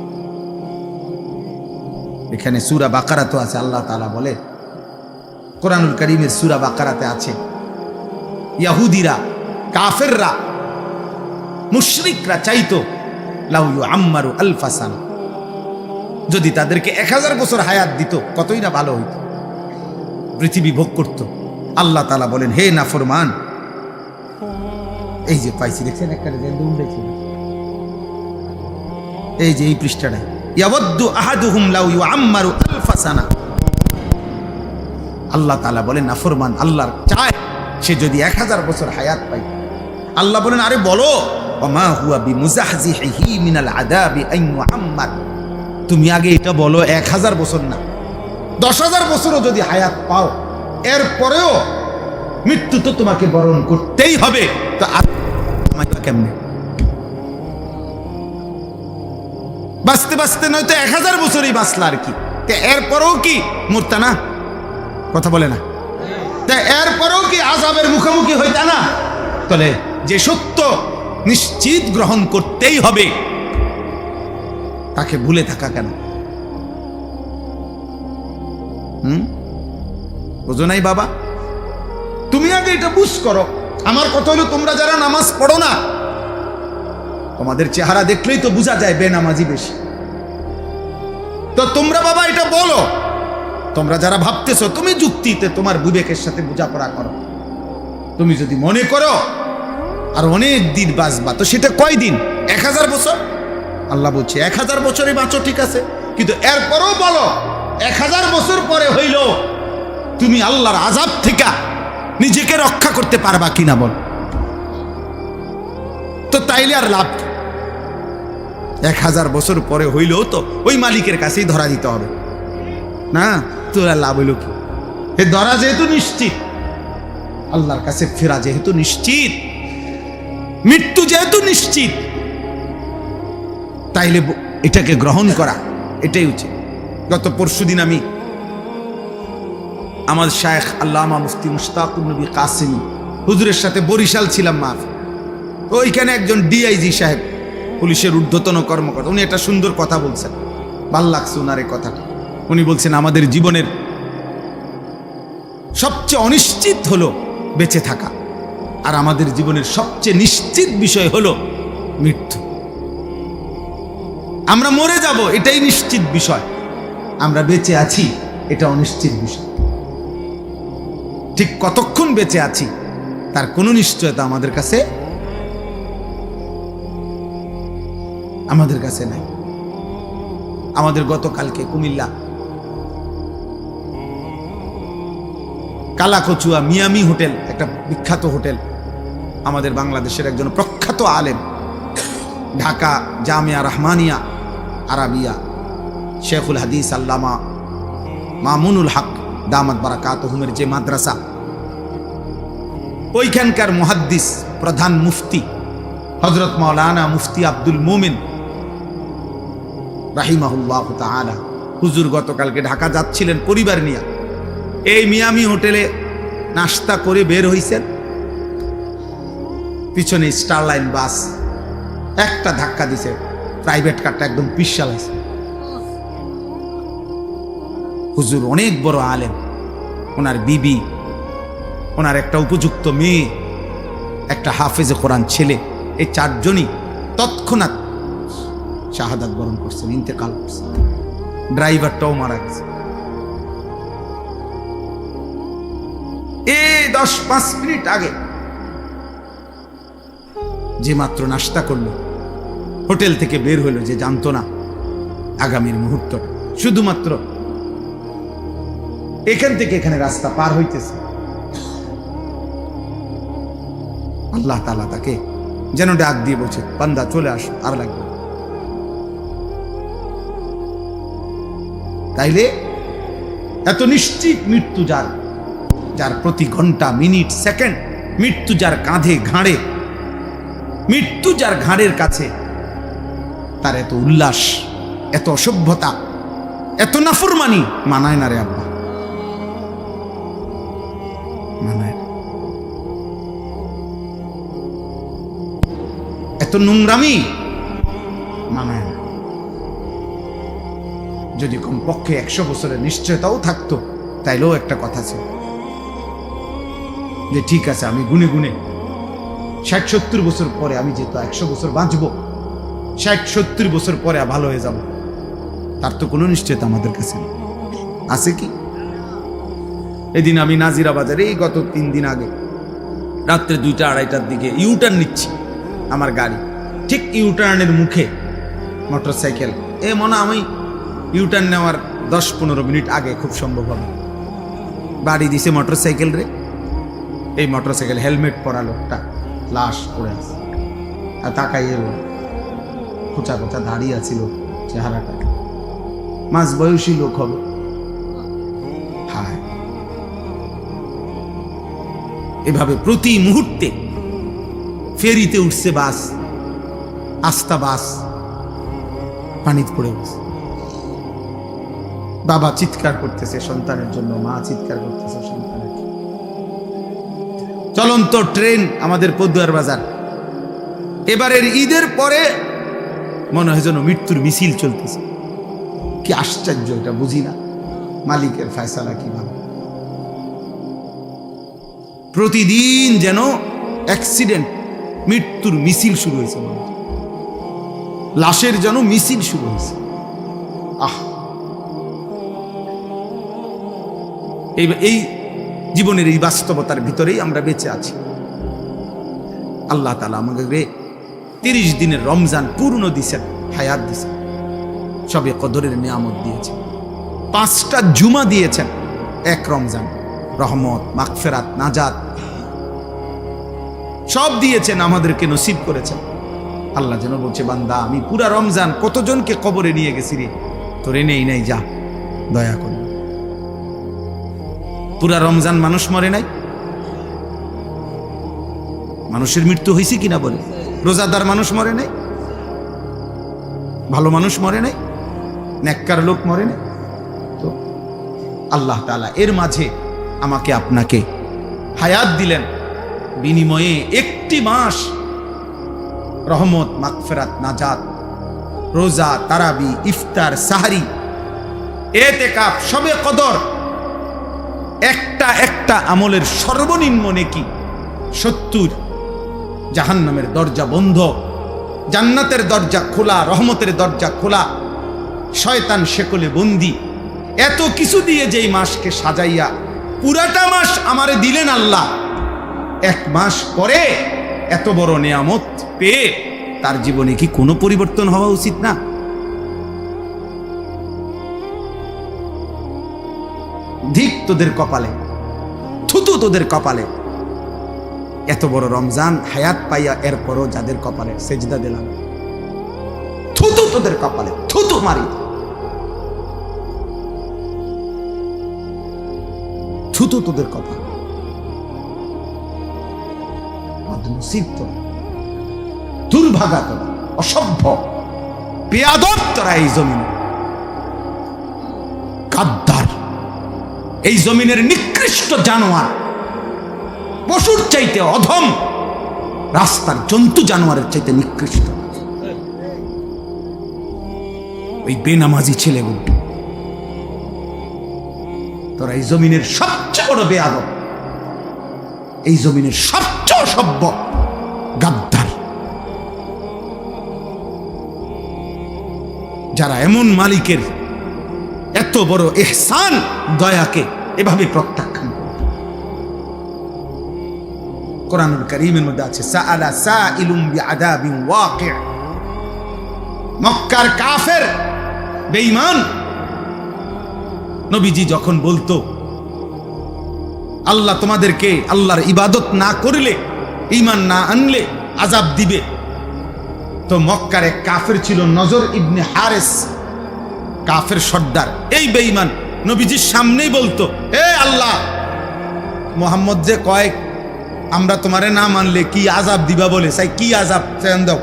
এখানে সূরা বাকারা তো আছে, আল্লাহ তাআলা বলে কোরআনুল কারীমের সূরা বাকারাতে আছে, ইহুদিরা, কাফেররা, মুশরিকরা চাইতো লাউ ইউআম্মারু আলফা সানা, যদি তাদেরকে 1000 বছর হায়াত দিত কতই না ভালো হইত, পৃথিবী ভোগ করত। আল্লাহ তাআলা বলেন, হে নাফরমান, এই যে পাইছি দেখছেন একটা উঠেছিল, এই যে এই পৃষ্ঠাটা, ইয়াওয়াদ্দু আহাদুহুম লাউ ইউআম্মারু আলফা সানা। আল্লাহ তাআলা বলেন নাফরমান আল্লাহর চায় সে যদি 1000 বছর হায়াত পায়। আল্লাহ বলেন আরে বলো, ওমা হুয়া বিমুজাহজিহি মিনাল আযাবি আন ইউআম্মার, তুমি আগে এটা বলো 1000 বছর না 10,000 বছরও যদি হায়াত পাও, এরপরেও মৃত্যু তো তোমাকে বরণ করতেই হবে। তো কেমনে বাঁচতে বাঁচতে নয়তো 1000 বছরই বাঁচলা আর কি, এরপরেও কি মরতা না? কথা বলে না? এরপরেও কি আযাবের মুখোমুখি হইতা না? তাহলে যে সত্য নিশ্চিত গ্রহণ করতেই হবে, তাকে ভুলে থাকা কেন? বুঝো নাই বাবা? তুমি আগে এটা বুঝ করো। আমার কথা হলো, তোমরা যারা নামাজ পড়ো না, তোমাদের চেহারা দেখলেই তো বোঝা যায় বেনামাজি বেশি। তো তোমরা বাবা এটা বলো, তোমরা যারা ভাবতেছো, তুমি যুক্তিতে তোমার বিবেকের সাথে বোঝাপড়া করো। তুমি যদি মনে করো আর অনেক দিন বাঁচবা, তো সেটা কয় দিন? 1000 বছর? আল্লাহ বলছে 1000 বছরই বাঁচো, ঠিক আছে, কিন্তু এরপরও বলো 1000 বছর পরে হইল তুমি আল্লাহর আযাব থেকে নিজেকে রক্ষা করতে পারবা কিনা বল। তো তাইলে আর লাভ, 1000 বছর পরে হইলেও তো ওই মালিকের কাছেই ধরা দিতে হবে না, তোর লাভ হইল কি? এ ধরা যেহেতু নিশ্চিত, আল্লাহর কাছে ফেরা যেহেতু নিশ্চিত, মৃত্যু যেহেতু নিশ্চিত, তাইলে এটাকে গ্রহণ করা এটাই উচিত। গত পরশুদিন আমি আমার শায়েখ আল্লামা মুফতি মুশতাকুর নবী কাসিমি হুজুরের সাথে বরিশাল ছিলাম মাফ। তো ওইখানে একজন ডিআইজি সাহেব, পুলিশের ঊর্ধ্বতন কর্মকর্তা, উনি একটা সুন্দর কথা বলছেন, ভাল লাগছে ওনার এই কথাটা। উনি বলছেন আমাদের জীবনের সবচেয়ে অনিশ্চিত হলো বেঁচে থাকা, আর আমাদের জীবনের সবচেয়ে নিশ্চিত বিষয় হলো মৃত্যু। আমরা মরে যাব এটাই নিশ্চিত বিষয়, আমরা বেঁচে আছি এটা অনিশ্চিত বিষয়। ঠিক কতক্ষণ বেঁচে আছি তার কোনো নিশ্চয়তা আমাদের কাছে নাই। আমাদের গতকালকে কুমিল্লা কালাকচুয়া মিয়ামি হোটেল, একটা বিখ্যাত হোটেল, আমাদের বাংলাদেশের একজন প্রখ্যাত আলেম, ঢাকা জামিয়া রহমানিয়া আরাবিয়া শেখুল হাদিস আল্লামা মামুনুল হক দামাত বারাকাতুহুমের যে মাদ্রাসা, ওইখানকার মুহাদ্দিস প্রধান মুফতি হযরত মাওলানা মুফতি আব্দুল মুমিন রাহিমাহুল্লাহ তাআলা, হুজুর গতকালকে ঢাকা যাচ্ছিলেন পরিবার নিয়ে। এই মিয়ামি হোটেলে নাস্তা করে বের হইছেন, পিছনে স্টারলাইন বাস একটা ধাক্কা দিছে, প্রাইভেট কারটা একদম পিছালাইছে। হুজুর অনেক বড় আলেম, ওনার বিবি, ওনার একটা উপযুক্ত মেয়ে, একটা হাফেজে কোরআন ছেলে, এই চারজনই তৎক্ষণাৎ শাহাদাত বরণ করছেন, ইন্তেকাল করছেন। ড্রাইভারটাও মারা গেছে। এই 10-5 মিনিট আগে যে মাত্র নাস্তা করলো, হোটেল থেকে বের হলো, যে জানতো না আগামীর মুহূর্ত শুধুমাত্র এখান থেকে এখানে রাস্তা পার হইতেছে। আল্লাহ তাআলা তাকে যেন ডাক দিয়ে বলছে, বান্দা চলে আস, আর লাগবে। তাইলে এত নিশ্চিত মৃত্যু যার প্রতি ঘন্টা মিনিট সেকেন্ড মৃত্যু, যার কাঁধে ঘাড়ে মৃত্যু, যার ঘাড়ের কাছে, তার এত উল্লাস, এত অসভ্যতা, এত নাফরমানি মানায় না রে আব্বা, মানায়। এত নোংরামি মানায় না। যদি কমপক্ষে 100 বছরের নিশ্চয়তাও থাকতো, তাইলেও একটা কথা ছিল যে ঠিক আছে, আমি গুনে গুনে 60-70 বছর পরে, আমি যেহেতু 100 বছর বাঁচবো, 60-70 বছর পরে ভালো হয়ে যাব, তার তো কোনো নিশ্চয়তা আমাদের কাছে আছে কি? এদিন আমি নাজিরা বাজারে, এই গত 3 দিন আগে রাত্রে 2টা-2:30টার দিকে ইউটার্ন নিচ্ছি আমার গাড়ি, ঠিক ইউটার্নের মুখে মোটরসাইকেল, মনে আমি ইউটার্ন নেওয়ার 10-15 মিনিট আগে খুব সম্ভব হবে বাড়ি দিছে মোটরসাইকেল রে। এই মোটরসাইকেল হেলমেট পরা লোকটা লাশ পড়ে আছে, আর তাকাই এলো, খোঁচা খোঁচা দাঁড়িয়ে আছিল, চেহারাটা মাঝ বয়সী লোক হবে। হায়, এভাবে প্রতি মুহূর্তে ফেরিতে উঠছে বাস, আস্তা বাস পানিতে পড়ে গেছে। বাবা চিৎকার করতেছে সন্তানের জন্য, মা চিৎকার করতেছে সন্তানের জন্য। চলন্ত ট্রেন আমাদের পদুয়ার বাজার, এবারের ঈদের পরে মনে হয় যেন মৃত্যুর মিছিল চলতেছে। কি আশ্চর্য, এটা বুঝি না মালিকের ফয়সালা কিভাবে। প্রতিদিন যেন অ্যাক্সিডেন্ট, মৃত্যুর মিছিল শুরু হয়েছে, লাশের যেন মিছিল শুরু হয়েছে। এই জীবনের এই বাস্তবতার ভিতরেই আমরা বেঁচে আছি। আল্লাহ তাআলা আমাকে 30 দিনের রমজান পূর্ণ দিয়েছেন, হায়াত দিয়েছেন, সবে কদরের নিয়ামত দিয়েছেন, 5টা জুমা দিয়েছেন, 1 রমজান, রহমত, মাগফিরাত, নাজাত সব দিয়েছেন, আমাদেরকে নসিব করেছেন। আল্লাহ যেন বলছে, বান্দা আমি পুরা রমজান কতজনকে কবরে নিয়ে গেছি রে, তোরে নেই নাই, যা দয়া করে। পুরা রমজান মানুষ মরে নাই, মানুষের মৃত্যু হয়েছে কিনা বলে? রোজাদার মানুষ মরে নাই, ভালো মানুষ মরে নাই, নেককার লোক মরে নাই। তো আল্লাহ তাআলা এর মাঝে আমাকে আপনাকে হায়াত দিলেন, বিনিময়ে একটি মাস রহমত, মাগফিরাত, নাজাত, রোজা, তারাবি, ইফতার, সাহারি, এতেকাফ, শবে কদর, একটা একটা আমলের সর্বনিম্ন নেকি 70। জাহান্নামের দরজা বন্ধ, জান্নাতের দরজা খোলা, রহমতের দরজা খোলা, শয়তান শেকলে বন্দি। এত কিছু দিয়ে যেই মাসকে সাজাইয়া পুরাটা মাস আমারে দিলেন আল্লাহ, এক মাস পরে এত বড় নিয়ামত পেয়ে তার জীবনে কি কোনো পরিবর্তন হওয়া উচিত না? ধিক তোদের কপালে, থুতু তোদের কপালে। এত বড় রমজান হায়াত পাইয়া এরপরও যাদের কপালে সেজদা দিলাম, থুতু তোদের কপালে, থুতু মারি, থুতু তোদের কপালে। দুর্ভাগা তোরা, অসভ্য, বেয়াদব তোরা এই জমিনে, গাদ্দার, এই জমিনের নিকৃষ্ট জানোয়ার, পশুর চাইতে অধম, রাস্তার জন্তু জানোয়ারের চাইতে নিকৃষ্ট। ওই বেনামাজি ছেলেগুলো, তোরা এই জমিনের সবচেয়ে বড় বেয়াদব, এই জমিনের সবচেয়ে অসভ্য, গাদ্দার। যারা এমন মালিকের এত বড় ইহসান, দয়াকে এভাবে প্রত্যাখ্যান করে। কোরআনুল কারীমের মধ্যে আছে সাআলা সাইলুম বিআযাবিন ওয়াকি'। মক্কার কাফের, বেঈমান নবীজি যখন বলতো আল্লাহ তোমাদেরকে আল্লাহর ইবাদত না করলে, ঈমান না আনলে আযাব দিবে, তো মক্কার এক কাফের ছিল নজর ইবনে হারেস, কাফের সর্দার। এই বেঈমান নবীজির সামনেই বলতো, হে আল্লাহ, মুহাম্মদ যে কয় আমরা তোমারে না মানলে কি আযাব দিবা বলে, চাই কি আযাব চাই দাও।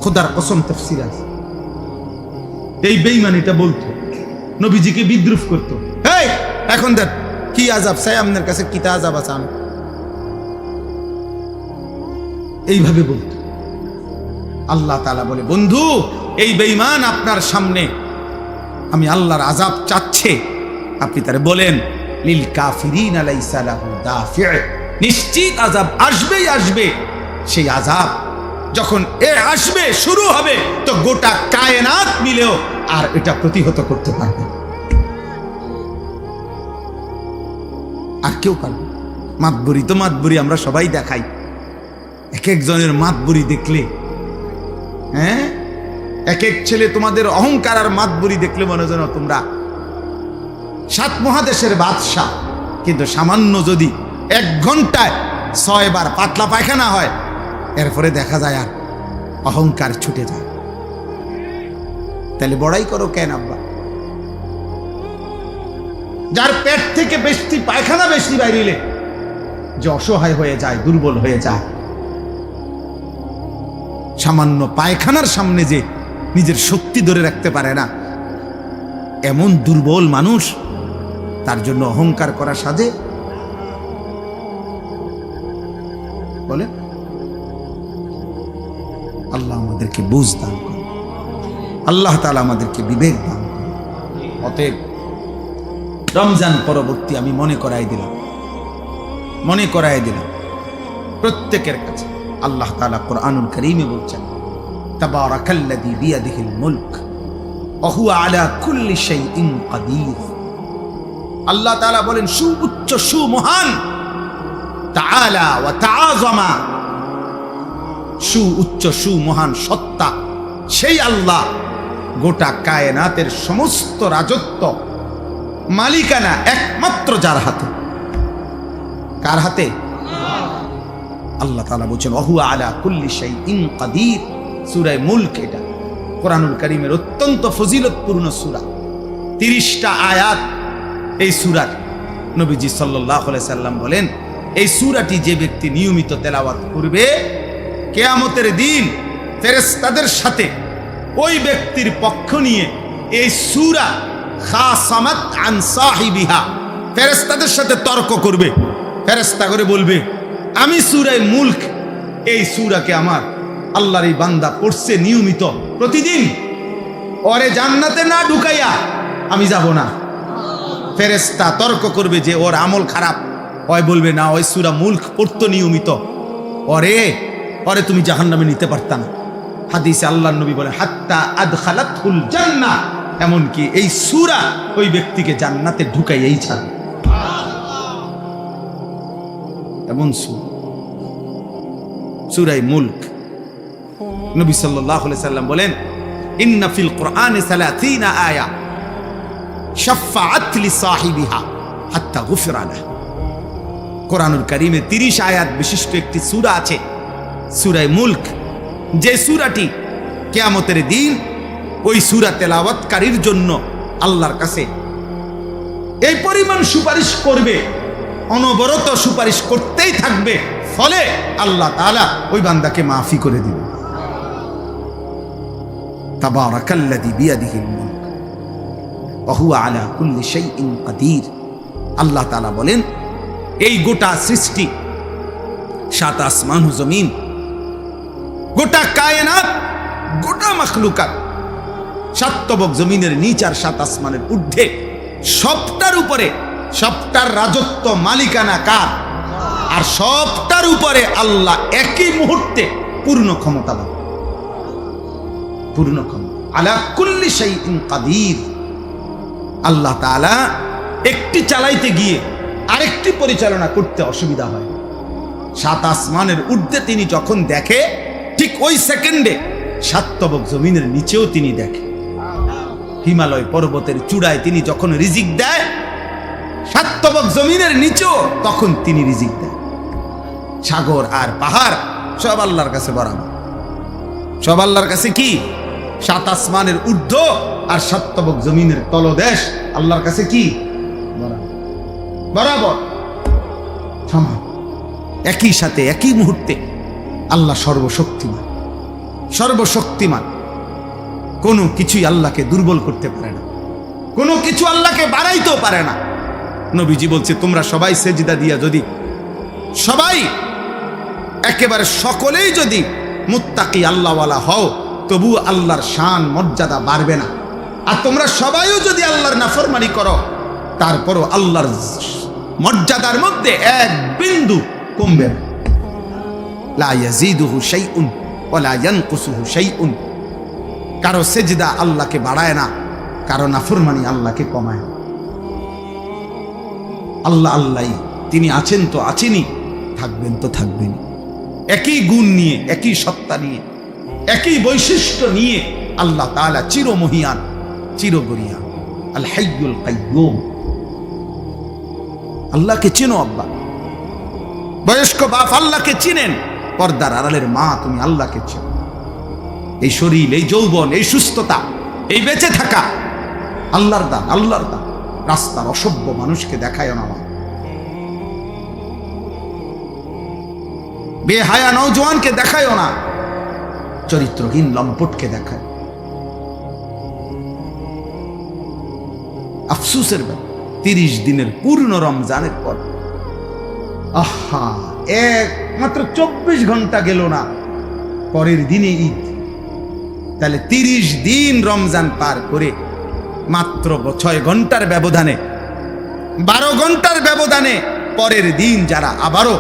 খোদার কসম তাফসীর আছে। এই বেঈমান এটা বলতো, নবীজিকে বিদ্রুপ করতো। এই এখন দেখ কি আযাব চাই, আপনার কাছে কিতা আযাব আছে, এইভাবে বলতো। আল্লাহ তাআলা বলে, বন্ধু, এই বেঈমান আপনার সামনে আমি আল্লাহর আযাব চাচ্ছে, আপনি তারে বলেন লিল কাফিরিনা লাইসা লাহু দাফি', নিশ্চিত আযাব আসবেই আসবে। সেই আযাব যখন আসবে, শুরু হবে, তো গোটা কায়নাত মিলেও আর এটা প্রতিহত করতে পারবে আর কেউ পারবে। মাতবুরি তো মাতবুরি আমরা সবাই দেখাই, এক একজনের মাতবুরি দেখলে, হ্যাঁ, এক এক ছেলে তোমাদের অহংকার আর মাতবুরি দেখলে মনে যেন তোমরা 7 মহাদেশের বাদশা। কিন্তু সামান্য যদি 1 ঘন্টায় 6 বার পাতলা পায়খানা হয়, এরপরে দেখা যায় আর অহংকার ছুটে যায়। তাহলে বড়াই করো কেন আব্বা? যার পেট থেকে বেশি পায়খানা বেশি বাইরিলে যে অসহায় হয়ে যায়, দুর্বল হয়ে যায়, সামান্য পায়খানার সামনে যে নিজের শক্তি ধরে রাখতে পারে না, এমন দুর্বল মানুষ, তার জন্য অহংকার করা সাজে? বলে আল্লাহ আমাদেরকে বুঝ দান করুন, আল্লাহ তাআলা আমাদেরকে বিবেক দান করুন। অতএব রমজান পরবর্তী আমি মনে করাই দিলাম প্রত্যেকের কাছে। আল্লাহ তাআলা কোরআনুল কারীমে বলছেন, তাবারাকাল্লাযী বিয়াদিহিল মুলক ওয়া হুয়া আলা কুল্লি শাইইন কাদির। আল্লাহ তাআলা বলেন, সুউচ্চ, সুমহান, তাআলা ওয়া তাআযামা, সুউচ্চ, সুমহান সত্তা সেই আল্লাহ, গোটা কায়নাতের সমস্ত রাজত্ব, মালিকানা একমাত্র যার হাতে। কার হাতে? আল্লাহ তাআলা বলেন ওয়া হুয়া আলা কুল্লি শাইইন কাদির। সূরা মুলক, এটা কোরআনুল কারীমের অত্যন্ত ফজিলতপূর্ণ সূরা। 30টা আয়াত এই সূরার। নবীজি সাল্লাল্লাহু আলাইহি সাল্লাম বলেন, এই সূরাটি যে ব্যক্তি নিয়মিত তেলাওয়াত করবে, কিয়ামতের দিন ফেরেশতাদের সাথে ওই ব্যক্তির পক্ষ নিয়ে এই সূরা খাসামাত আন সাহিবিহা, ফেরেশতাদের সাথে তর্ক করবে। ফেরেশতা করে বলবে, আমি সূরা মুলক, এই সূরাকে আমার আল্লাহর এই বান্দা পড়ছে নিয়মিত প্রতিদিন, ওরে জান্নাতে না ঢুকাইয়া আমি যাব না। ফেরেশতা তর্ক করবে যে ওর আমল খারাপ, ওই বলবে না, ওই সূরা মুলক পড়তো নিয়মিত, ওরে তুমি জাহান্নামে নিতে পারতা না। হাদিসে আল্লাহর নবী বলেন, হাত্তা আদখালাতুল জান্নাহ, এমনকি এই সূরা ওই ব্যক্তিকে জান্নাতে ঢুকাইয়াই ছাড়ে। এমন সূরা মুলক। নবী সাল্লাল্লাহু আলাইহি সাল্লাম বলেন, ইন্না ফিল কুরআনি 30 আয়া শাফাআত লিসাহিবিহা হাত্তা গুফিরা লাহু। কোরআনুল কারীমে 30 আয়াত বিশিষ্ট একটি সূরা আছে, সূরা মুলক, যে সূরাটি কিয়ামতের দিন ওই সূরা তেলাওয়াতকারীর জন্য আল্লাহর কাছে এই পরিমাণ সুপারিশ করবে, অনবরত সুপারিশ করতেই থাকবে, ফলে আল্লাহ তাআলা ওই বান্দাকে মাফি করে দিবেন। তাবারাকাল্লাযী বিয়াদিহিল মুলক ওয়া হুয়া আলা কুল্লি শাইইন কাদির। আল্লাহ তাআলা বলেন, এই গোটা সৃষ্টি, 7 আসমান ও জমিন, গোটা কায়নাত, গোটা মাখলুকাত, 7 তবক জমিনের নিচ আর 7 আসমানের ঊর্ধ্বে, সবটার উপরে, সবটার রাজত্ব মালিকানা কার? আর সবটার উপরে আল্লাহ একই মুহূর্তে পূর্ণ ক্ষমতাবান, পূর্ণ ক্ষমতা, আলা কুল্লি শাইইন কাদির। আল্লাহ তাআলা একটি চালাইতে গিয়ে আরেকটি পরিচালনা করতে অসুবিধা হয়। 7 আসমানের ঊর্ধ্বে তিনি যখন দেখে, ঠিক ওই সেকেন্ডে 7 তবক জমিনের নিচেও তিনি দেখে। হিমালয় পর্বতের চূড়ায় তিনি যখন রিজিক দেয়, 7 তবক জমিনের নিচেও তখন তিনি রিজিক দেয়। সাগর আর পাহাড় সব আল্লাহর কাছে বরাবর, সব আল্লাহর কাছে কি? 7 আসমানের ঊর্ধ্ব আর 7 তবক জমিনের তলদেশ আল্লাহর কাছে কি? বরাবর, সমান। একই সাথে একই মুহূর্তে আল্লাহ সর্বশক্তিমান, সর্বশক্তিমান। কোনো কিছুই আল্লাহকে দুর্বল করতে পারে না, কোনো কিছু আল্লাহকে বাড়াইতেও পারে না। নবীজি বলছে, তোমরা সবাই সেজদা দিয়া যদি সবাই একেবারে সকলেই যদি মুত্তাকি আল্লাহওয়ালা হও, তবু আল্লাহর শান মর্যাদা বাড়বে না। আর তোমরা সবাইও যদি আল্লাহর নাফরমানি করো, তারপরও আল্লাহর মর্যাদার মধ্যে এক বিন্দু কমবে না। লা ইয়াজিদুহু শাইউন ওয়া লা ইয়ানকুসুহু শাইউন। কারো সেজদা আল্লাহকে বাড়ায় না, কারো নাফরমানি আল্লাহকে কমায় না। আল্লাহ আল্লাহই, তিনি আছেন তো আছেনই, থাকবেন তো থাকবেন। একই গুণ নিয়ে, একই সত্তা নিয়ে, একই বৈশিষ্ট্য নিয়ে আল্লাহ তাআলা চিরমহিয়ান, চিরগরিয়ান, আল হাইয়ুল কাইয়্যুম। আল্লাহকে চেনো আব্বা, বয়স্ক বাপ আল্লাহকে চিনেন, পর্দার আড়ালের মা তুমি আল্লাহকে চেনো। এই শরীর, এই যৌবন, এই সুস্থতা, এই বেঁচে থাকা আল্লাহর দান, আল্লাহর দান। রাস্তার অসভ্য মানুষকে দেখায় না, বেহায়া নওজোয়ানকে দেখায় না, চরিত্রহীন লম্পটকে দেখায়। আফসোসের ব্যাপার, 30 দিনের পূর্ণ রমজানের পর, আহা, মাত্র 24 ঘন্টা গেল না, পরের দিনে ঈদ। তাহলে 30 দিন রমজান পার করে মাত্র 6 ঘন্টার ব্যবধানে, 12 ঘন্টার ব্যবধানে পরের দিন যারা আবারও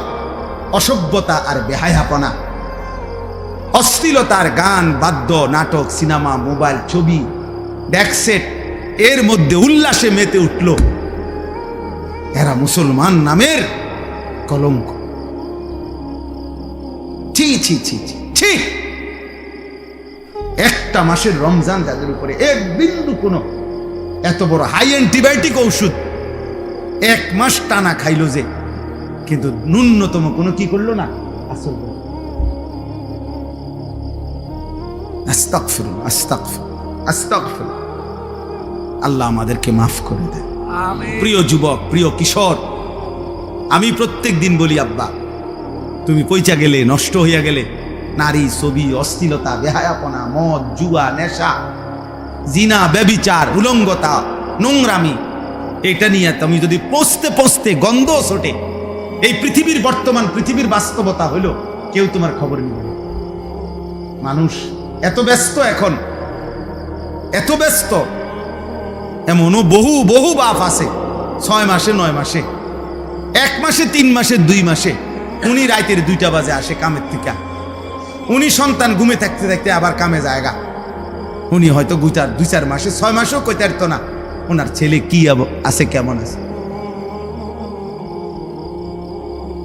অসভ্যতা আর বেহায়াপনা, অশ্লীলতার গান, বাদ্য, নাটক, সিনেমা, মোবাইল, ছবি, ডেকসেট, এর মধ্যে উল্লাসে মেতে উঠল, এরা মুসলমান নামের কলঙ্ক। ছি ছি ছি ছি। একটা মাসের রমজান যাদের উপরে এক বিন্দু কোনো এত বড় হাই অ্যান্টিবায়োটিক ঔষধ 1 মাস টানা খাইলো যে, কিন্তু ন্যূনতম কোনো কি করলো না, আসল। আস্তাগফিরুল্লাহ, আস্তাগফিরুল্লাহ, আস্তাগফিরুল্লাহ। আল্লাহ আমাদেরকে মাফ করে দেন। প্রিয় যুবক, প্রিয় কিশোর, আমি প্রত্যেক দিন বলি, আব্বা তুমি পইচা গেলে, নষ্ট হইয়া গেলে, নারী, ছবি, অশ্লীলতা, বেহায়াপনা, মদ, জুয়া, নেশা, জিনা, ব্যভিচার, উলঙ্গতা, নোংরামি, এটা নিয়ে তুমি যদি পৌঁছতে পৌঁছতে গন্ধ ছোটে, এই পৃথিবীর বর্তমান পৃথিবীর বাস্তবতা হলো কেউ তোমার খবর নিবে না। মানুষ এত ব্যস্ত, এখন এত ব্যস্ত, এমনও বহু বহু বাপ আছে 6 মাসে 9 মাসে, 1 মাসে 3 মাসে 2 মাসে উনি রাতের 2টা বাজে আসে কামের থেকে, উনি সন্তান ঘুমে থাকতে থাকতে আবার কামে জায়গা, উনি হয়তো 2-4 মাসে 6 মাসেও কইতে পারতো না ওনার ছেলে কি আছে, কেমন আছে।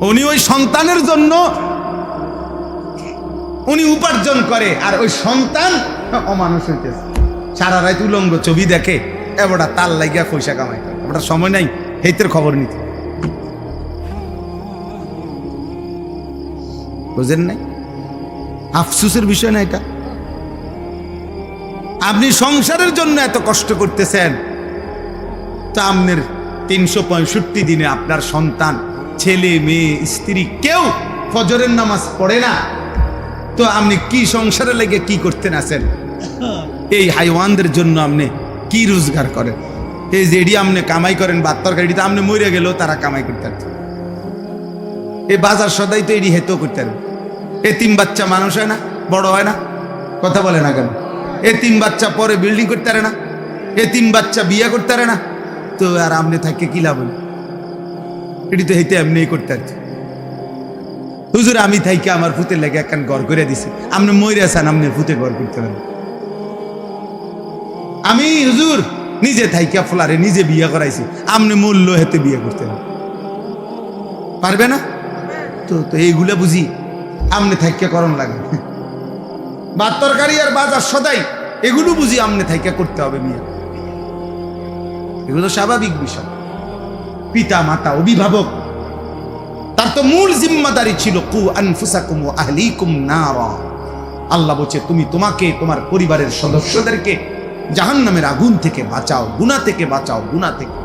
উনি ওই সন্তানের জন্য উনি উপার্জন করে, আর ওই সন্তান অমানুষ হইতেছে, সারা রাত উলঙ্গ ছবি দেখে, এবারটা তাল লাগিয়া পয়সা কামাই করে, ওটা সময় নাই হেতের খবর নিতে। বুঝেন নাই? আফসোসের বিষয় না এটা। আপনি সংসারের জন্য এত কষ্ট করতেছেন, তা আপনার 365 দিনে আপনার সন্তান, ছেলে, মেয়ে, স্ত্রী কেউ ফজরের নামাজ পড়ে না, তো আপনি কি সংসারে লেগে কি করতেন আছেন? এই হাইওয়ানদের জন্য আপনি কি রোজগার করেন? এই যে এডি আপনি কামাই করেন, ভাত তরকারিতে আপনি মরে গেলেও তারা কামাই করতে পারত। এই বাজার সদাই তো এডি হেতেও করতে পারবে। এতিম বাচ্চা মানুষ হয় না, বড় হয় না, কথা বলে না কেন? এতিম বাচ্চা পরে বিল্ডিং করতে পারে না, এতিম বাচ্চা বিয়ে করতে পারে না, তো আর আপনি থাকে কি লাভ? এটি তো হেতে এমনি করতে পারছে। হুজুর আমি থাইকে আমার ফুতের লেগে একখান ঘর করে দিছি, আপনি মরে আছেন, আপনি ফুতে ঘর করতে পারেন। আমি হুজুর নিজে থাইকা ফলারে নিজে বিয়ে করাইছি, আপনি মূল্য হেতে বিয়ে করতে পারবে না? তো এইগুলা বুঝি আপনি থাইকা করণ লাগে। ভাত তরকারি আর বাজার সদাই এগুলো বুঝি আপনি থাইকা করতে হবে বিয়ে, এগুলো স্বাভাবিক বিষয়। পিতা মাতা, অভিভাবক, তার তো মূল জিম্মাদারি ছিল কু আনফুসাকুম ওয়া আহলিকুম নারা। আল্লাহ বলছে তুমি তোমাকে, তোমার পরিবারের সদস্যদেরকে জাহান্নামের আগুন থেকে বাঁচাও, গুনাহ থেকে বাঁচাও, গুনাহ থেকে।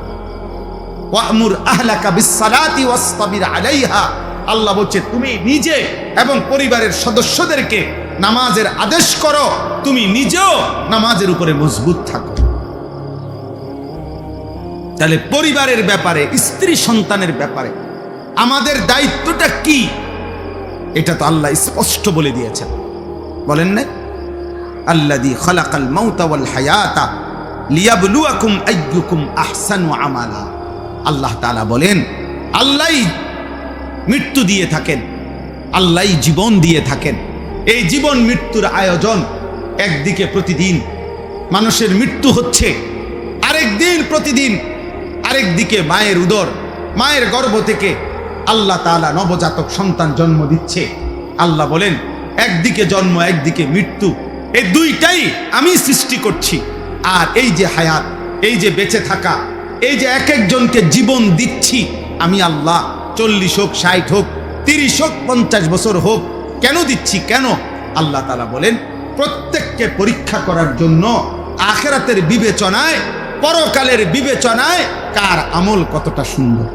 ওয়া'মুর আহলাকা বিস-সালাতি ওয়াসতাবির আলাইহা। আল্লাহ বলছে তুমি নিজে এবং পরিবারের সদস্যদেরকে নামাজের আদেশ করো, তুমি নিজেও নামাজের উপরে মজবুত থাকো। তাহলে পরিবারের ব্যাপারে, স্ত্রী সন্তানের ব্যাপারে আমাদের দায়িত্বটা কি, এটা তো আল্লাহ স্পষ্ট বলে দিয়েছেন। বলেন না, আল্লাযী খালাকাল মাউতা ওয়াল হায়াতা লিয়াবলুয়াকুম আইয়ুকুম আহসানু আমালা। আল্লাহ তাআলা বলেন, আল্লাহই মৃত্যু দিয়ে থাকেন, আল্লাহই জীবন দিয়ে থাকেন। এই জীবন মৃত্যুর আয়োজন, একদিকে প্রতিদিন মানুষের মৃত্যু হচ্ছে, আরেকদিন প্রতিদিন আরেকদিকে মায়ের উদর, মায়ের গর্ভ থেকে আল্লাহ তাআলা নবজাতক সন্তান জন্ম দিচ্ছে। আল্লাহ বলেন একদিকে জন্ম, একদিকে মৃত্যু, এই দুইটাই আমি সৃষ্টি করছি। আর এই যে হায়াত, এই যে বেঁচে থাকা, এই যে এক একজনকে জীবন দিচ্ছি আমি আল্লাহ, 40 হোক, 60 হোক, 30 হোক, 50 বছর হোক, কেন দিচ্ছি? কেন? আল্লাহ তাআলা বলেন প্রত্যেককে পরীক্ষা করার জন্য, আখিরাতের বিবেচনায়, পরকালের বিবেচনায় কার আমল কতটা সুন্দর।